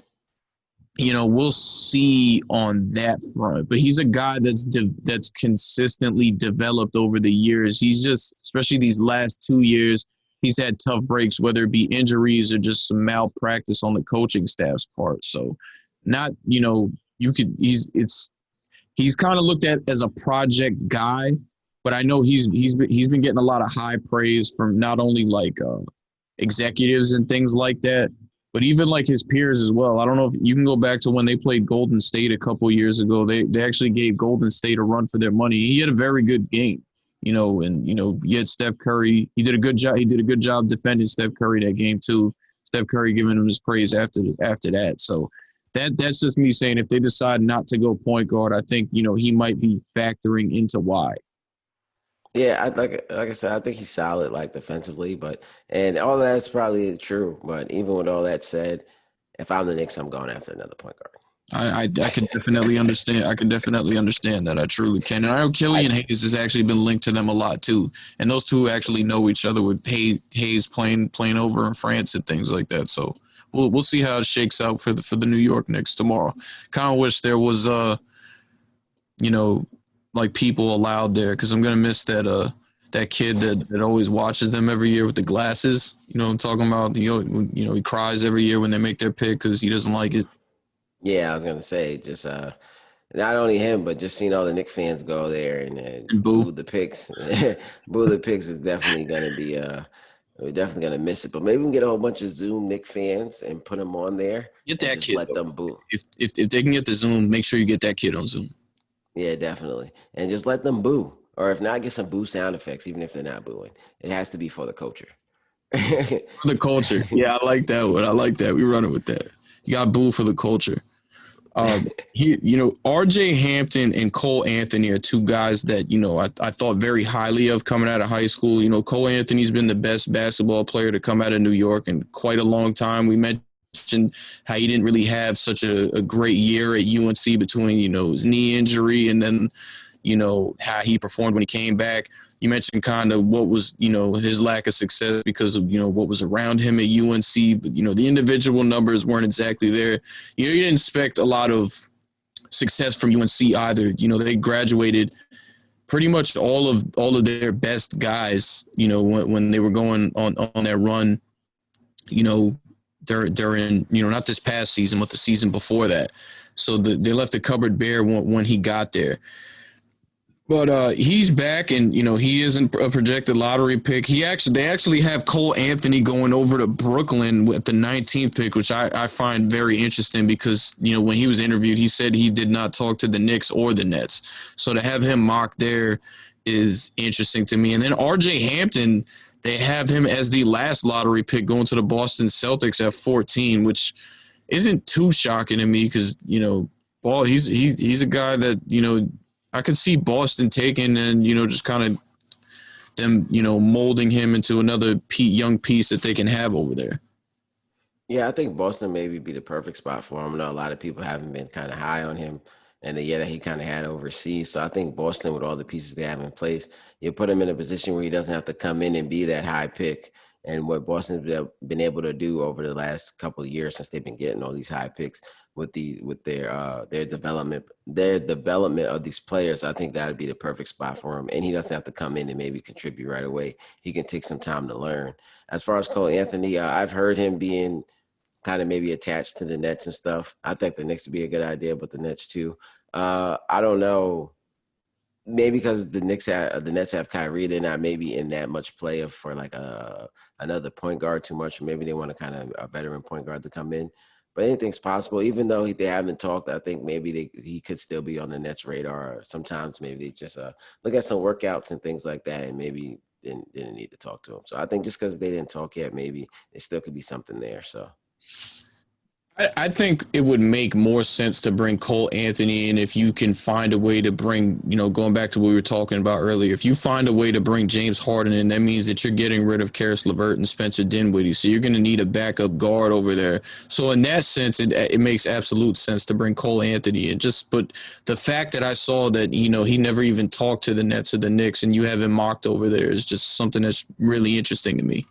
we'll see on that front. But he's a guy that's consistently developed over the years. He's just, especially these last 2 years, he's had tough breaks, whether it be injuries or just some malpractice on the coaching staff's part. So, not, he's kind of looked at as a project guy, but I know he's been getting a lot of high praise from not only like executives and things like that, but even like his peers as well. I don't know if you can go back to when they played Golden State a couple of years ago. They actually gave Golden State a run for their money. He had a very good game, and you had Steph Curry. He did a good job. He did a good job defending Steph Curry that game too. Steph Curry giving him his praise after that. So. That's just me saying if they decide not to go point guard, I think, he might be factoring into why. Yeah, like I said, I think he's solid like defensively, and all that's probably true. But even with all that said, if I'm the Knicks, I'm going after another point guard. I can definitely understand. I can definitely understand that. I truly can. And I know Killian Hayes has actually been linked to them a lot too. And those two actually know each other with Hayes playing over in France and things like that. So we'll see how it shakes out for the New York Knicks tomorrow. Kind of wish there was like people allowed there, because I'm gonna miss that kid that always watches them every year with the glasses. I'm talking about. He cries every year when they make their pick because he doesn't like it. Yeah, I was gonna say just not only him, but just seeing all the Knicks fans go there and boo the picks. Boo the picks is definitely gonna be we're definitely gonna miss it. But maybe we can get a whole bunch of Zoom Knicks fans and put them on there. Get that kid. Let them boo. If they can get the Zoom, make sure you get that kid on Zoom. Yeah, definitely, and just let them boo. Or if not, get some boo sound effects, even if they're not booing. It has to be for the culture. For the culture. Yeah, I like that one. I like that. We run it with that. You got boo for the culture. RJ Hampton and Cole Anthony are two guys that, I thought very highly of coming out of high school. Cole Anthony's been the best basketball player to come out of New York in quite a long time. We mentioned how he didn't really have such a great year at UNC between, his knee injury and then, how he performed when he came back. You mentioned kind of what was, his lack of success because of, what was around him at UNC. But, the individual numbers weren't exactly there. You didn't expect a lot of success from UNC either. They graduated pretty much all of their best guys, when they were going on their run, they're in, not this past season, but the season before that. So they left the cupboard bare when he got there. But he's back, and he isn't a projected lottery pick. They actually have Cole Anthony going over to Brooklyn with the 19th pick, which I find very interesting because when he was interviewed, he said he did not talk to the Knicks or the Nets. So to have him mocked there is interesting to me. And then R.J. Hampton, they have him as the last lottery pick going to the Boston Celtics at 14, which isn't too shocking to me because Ball he's a guy that I could see Boston taking and, just kind of them, molding him into another young piece that they can have over there. Yeah, I think Boston maybe be the perfect spot for him. I know a lot of people haven't been kind of high on him and the year that he kind of had overseas. So I think Boston, with all the pieces they have in place, you put him in a position where he doesn't have to come in and be that high pick. And what Boston's been able to do over the last couple of years since they've been getting all these high picks with their development of these players, I think that would be the perfect spot for him. And he doesn't have to come in and maybe contribute right away. He can take some time to learn. As far as Cole Anthony, I've heard him being kind of maybe attached to the Nets and stuff. I think the Knicks would be a good idea, but the Nets too. I don't know. Maybe because the Nets have Kyrie, they're not maybe in that much play for like another point guard too much. Maybe they want a kind of a veteran point guard to come in. But anything's possible. Even though they haven't talked, I think maybe he could still be on the Nets' radar. Sometimes maybe they just look at some workouts and things like that, and maybe didn't need to talk to him. So I think just because they didn't talk yet, maybe it still could be something there. So. I think it would make more sense to bring Cole Anthony in if you can find a way to bring, going back to what we were talking about earlier, if you find a way to bring James Harden in, that means that you're getting rid of Karis LeVert and Spencer Dinwiddie. So you're going to need a backup guard over there. So in that sense, it makes absolute sense to bring Cole Anthony in. But the fact that I saw that, he never even talked to the Nets or the Knicks and you have him mocked over there is just something that's really interesting to me.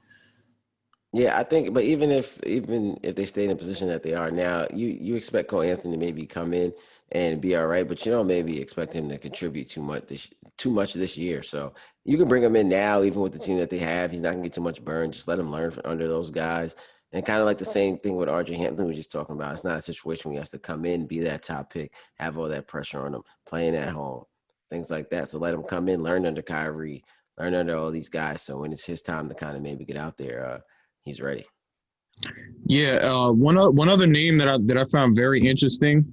Yeah, I think, but even if they stay in the position that they are now, you expect Cole Anthony to maybe come in and be all right, but you don't maybe expect him to contribute too much this year. So you can bring him in now, even with the team that they have. He's not gonna get too much burn. Just let him learn from under those guys. And kind of like the same thing with RJ Hampton we were just talking about. It's not a situation where he has to come in, be that top pick, have all that pressure on him, playing at home, things like that. So let him come in, learn under Kyrie, learn under all these guys. So when it's his time to kind of maybe get out there, he's ready. Yeah, one other name that I found very interesting,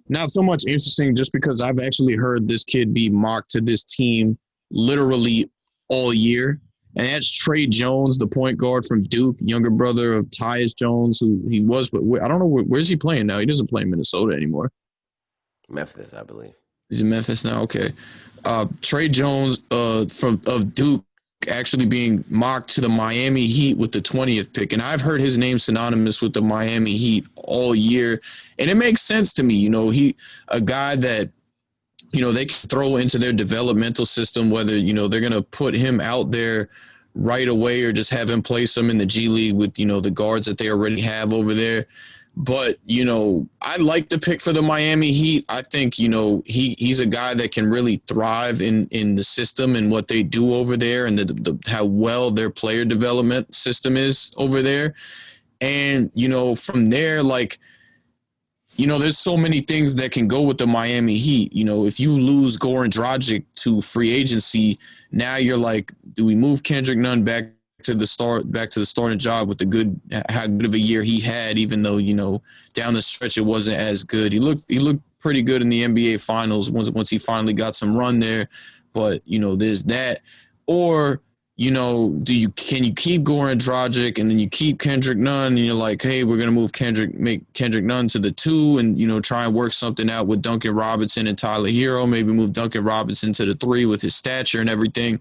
not so much interesting just because I've actually heard this kid be mocked to this team literally all year, and that's Trey Jones, the point guard from Duke, younger brother of Tyus Jones, who he was, but I don't know where's he playing now. He doesn't play in Minnesota anymore. Memphis, I believe. He's in Memphis now. Okay, Trey Jones of Duke, actually being mocked to the Miami Heat with the 20th pick. And I've heard his name synonymous with the Miami Heat all year. And it makes sense to me. He a guy that, they can throw into their developmental system, whether, they're going to put him out there right away or just have him play some in the G League with, the guards that they already have over there. But, I like the pick for the Miami Heat. I think, he's a guy that can really thrive in the system and what they do over there and how well their player development system is over there. And, from there, there's so many things that can go with the Miami Heat. If you lose Goran Dragic to free agency, now you're like, do we move Kendrick Nunn back to the starting job with how good of a year he had, even though, down the stretch it wasn't as good. He looked pretty good in the NBA finals once he finally got some run there. But, there's that. Or, can you keep Goran Dragic and then you keep Kendrick Nunn and you're like, hey, we're going to make Kendrick Nunn to the 2 and, try and work something out with Duncan Robinson and Tyler Hero, maybe move Duncan Robinson to the 3 with his stature and everything.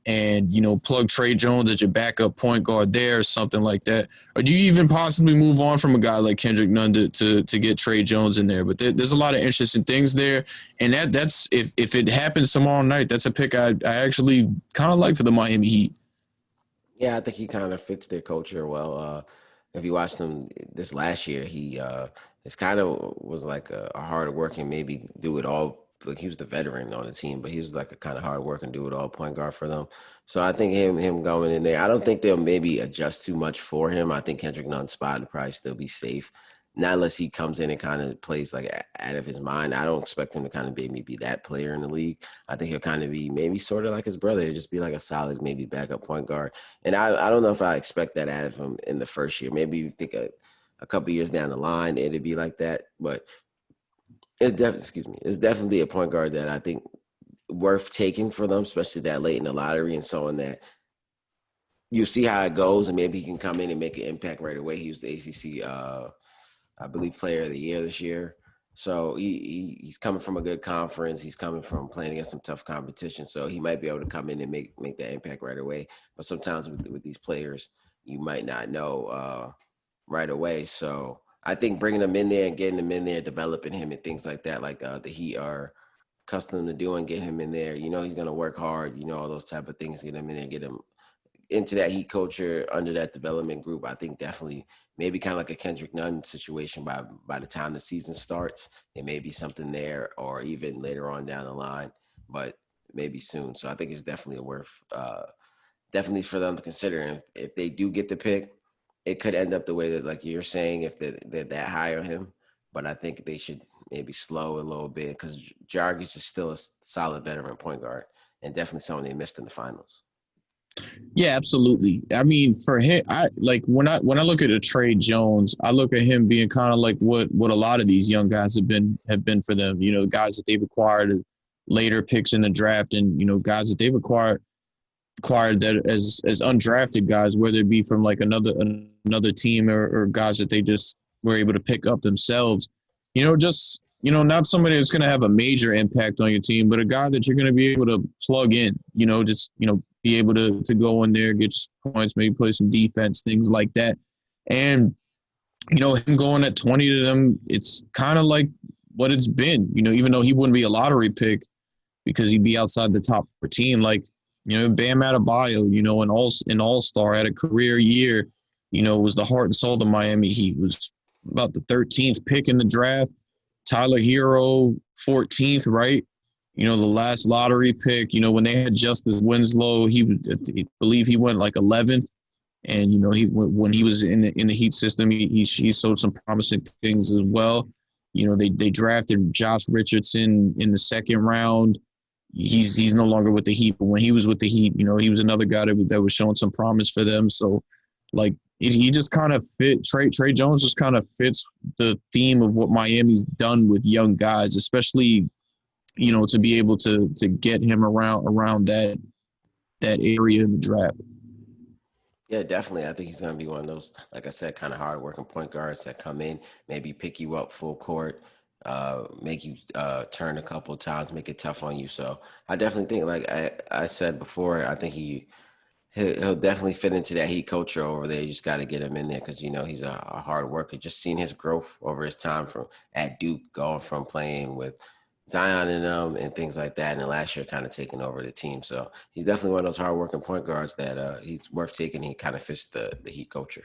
And, plug Trey Jones as your backup point guard there or something like that. Or do you even possibly move on from a guy like Kendrick Nunn to get Trey Jones in there? But there's a lot of interesting things there. And that's if it happens tomorrow night, that's a pick I actually kind of like for the Miami Heat. Yeah, I think he kind of fits their culture well. If you watched him this last year, he it's kind of was like a hard working, maybe do it all. Like he was the veteran on the team, but he was like a kind of hard working, do it all point guard for them. So I think him going in there, I don't think they'll maybe adjust too much for him. I think Kendrick Nunn's spot would probably still be safe. not unless he comes in and kind of plays like out of his mind. I don't expect him to kind of maybe be that player in the league. I think he'll kind of be maybe sort of like his brother, just be like a solid maybe backup point guard. And I don't know if I expect that out of him in the first year. Maybe you think a couple years down the line it'd be like that, but it's definitely a point guard that I think worth taking for them, especially that late in the lottery, and someone that you see how it goes, and maybe he can come in and make an impact right away. He was the ACC, I believe, Player of the Year this year. So he's coming from a good conference. He's coming from playing against some tough competition. So he might be able to come in and make that impact right away. But sometimes with these players, you might not know right away. So I think bringing them in there and getting them in there, developing him and things like that, like the Heat are accustomed to doing, get him in there. You know he's going to work hard. You know all those type of things. Get him in there, get him into that Heat culture under that development group. I think definitely maybe kind of like a Kendrick Nunn situation by the time the season starts. It may be something there, or even later on down the line, but maybe soon. So I think it's definitely definitely for them to consider. And if they do get the pick, it could end up the way that, like you're saying, if they're that high on him. But I think they should maybe slow a little bit, because Jargic is still a solid veteran point guard, and definitely someone they missed in the finals. Yeah, absolutely. I mean, for him, I like when I look at a Trey Jones, I look at him being kind of like what a lot of these young guys have been for them. You know, the guys that they've acquired later picks in the draft, and you know, guys that they've acquired that as undrafted guys, whether it be from like another team or guys that they just were able to pick up themselves. You know, just not somebody that's going to have a major impact on your team, but a guy that you're going to be able to plug in. You know, just be able to go in there, get points, maybe play some defense, things like that. And, him going at 20 to them, it's kind of like what it's been, even though he wouldn't be a lottery pick because he'd be outside the top 14. Like, Bam Adebayo, an all-star, had a career year, was the heart and soul of Miami Heat, was about the 13th pick in the draft. Tyler Hero, 14th, right? The last lottery pick, when they had Justice Winslow, I believe he went like 11th. And, when he was in the Heat system, he showed some promising things as well. They drafted Josh Richardson in the second round. He's no longer with the Heat, but when he was with the Heat, he was another guy that was showing some promise for them. So, like, he just kind of fit. Trey Jones just kind of fits the theme of what Miami's done with young guys, especially to be able to get him around that area in the draft. Yeah, definitely. I think he's going to be one of those, like I said, kind of hard-working point guards that come in, maybe pick you up full court, make you turn a couple of times, make it tough on you. So I definitely think, like I said before, I think he'll definitely fit into that Heat culture over there. You just got to get him in there because, he's a hard worker. Just seeing his growth over his time at Duke, going from playing with Zion and them and things like that. And then last year kind of taking over the team. So he's definitely one of those hardworking point guards that he's worth taking. He kind of fits the Heat culture.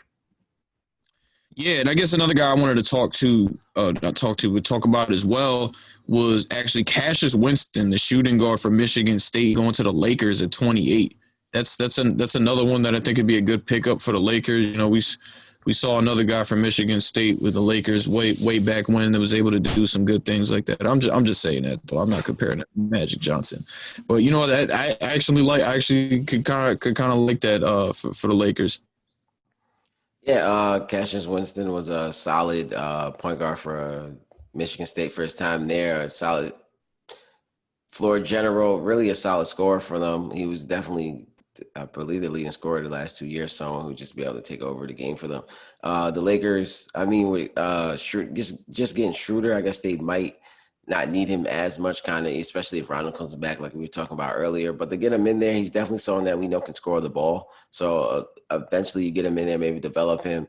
Yeah, and I guess another guy I wanted to talk about as well was actually Cassius Winston, the shooting guard for Michigan State, going to the Lakers at 28. That's another one that I think would be a good pickup for the Lakers. We saw another guy from Michigan State with the Lakers way back when that was able to do some good things like that. I'm just saying that though. I'm not comparing it to Magic Johnson, but that I actually could kind of like that for the Lakers. Yeah, Cassius Winston was a solid point guard for Michigan State for his time there. A solid floor general, really a solid scorer for them. He was definitely, I believe, the leading scorer the last 2 years, someone who just be able to take over the game for them. The Lakers, I mean, with just getting Schroeder, I guess they might not need him as much, kind of, especially if Rondo comes back, like we were talking about earlier. But to get him in there, he's definitely someone that we know can score the ball. So eventually you get him in there, maybe develop him.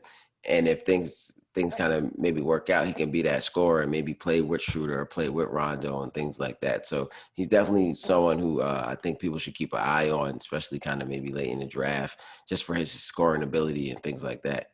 And if things kind of maybe work out, he can be that scorer and maybe play with Schroeder or play with Rondo and things like that. So he's definitely someone who I think people should keep an eye on, especially kind of maybe late in the draft, just for his scoring ability and things like that.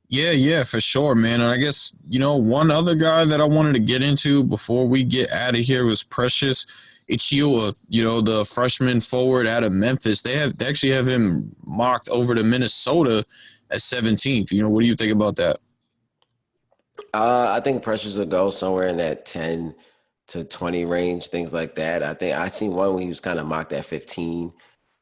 Yeah, for sure, man. And I guess, one other guy that I wanted to get into before we get out of here was Precious Achiuwa, the freshman forward out of Memphis. They actually have him mocked over to Minnesota at 17th. What do you think about that? I think pressures will go somewhere in that 10 to 20 range, things like that. I think I seen one when he was kind of mocked at 15,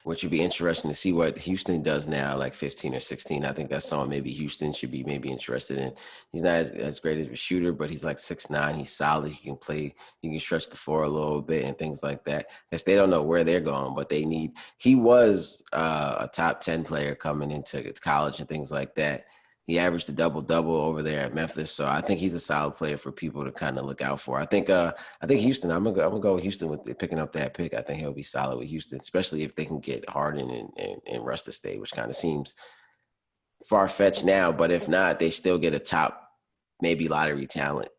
which would be interesting to see what Houston does now, like 15 or 16. I think that's something maybe Houston should be maybe interested in. He's not as great as a shooter, but he's like 6'9". He's solid. He can play. He can stretch the floor a little bit and things like that. Guess they don't know where they're going, but they need. He was a top 10 player coming into college and things like that. He averaged a double double over there at Memphis, so I think he's a solid player for people to kind of look out for. I think Houston. I'm gonna go with Houston with picking up that pick. I think he'll be solid with Houston, especially if they can get Harden and Russ to stay, which kind of seems far fetched now. But if not, they still get a top maybe lottery talent.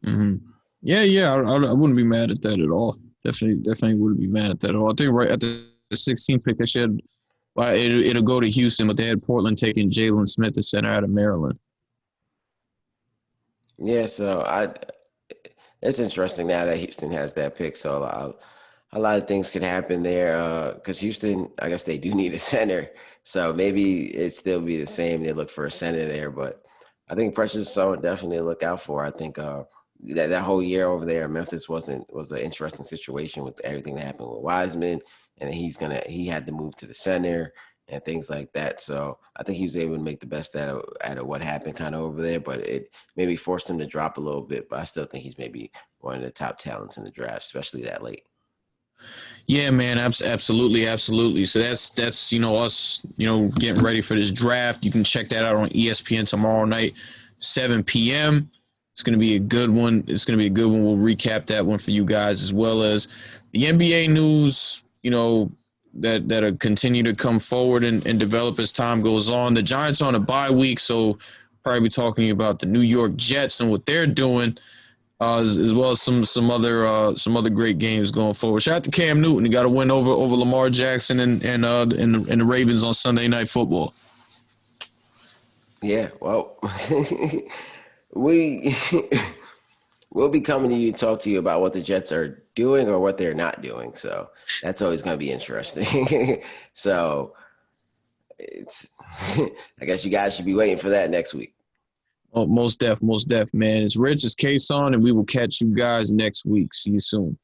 Mm-hmm. Yeah. I wouldn't be mad at that at all. Definitely wouldn't be mad at that at all. I think right at the 16th pick, they said well, it'll go to Houston, but they had Portland taking Jalen Smith, the center out of Maryland. Yeah, so it's interesting now that Houston has that pick. So a lot of things could happen there. Because Houston, I guess they do need a center. So maybe it still be the same. They look for a center there, but I think Precious is someone definitely to look out for. I think that whole year over there in Memphis was an interesting situation with everything that happened with Wiseman, and he had to move to the center and things like that. So I think he was able to make the best out of what happened kind of over there, but it maybe forced him to drop a little bit. But I still think he's maybe one of the top talents in the draft, especially that late. Yeah, man, absolutely. So that's us getting ready for this draft. You can check that out on ESPN tomorrow night, 7 p.m. It's gonna be a good one. We'll recap that one for you guys as well as the NBA news. That'll continue to come forward and develop as time goes on. The Giants are on a bye week, so probably be talking about the New York Jets and what they're doing. As well as some other great games going forward. Shout out to Cam Newton. He got a win over Lamar Jackson and the Ravens on Sunday Night Football. Yeah, well, we we'll be coming to you to talk to you about what the Jets are doing or what they're not doing. So that's always going to be interesting. So it's I guess you guys should be waiting for that next week. Oh, most def, man. It's Rich, it's Kayson, and we will catch you guys next week. See you soon.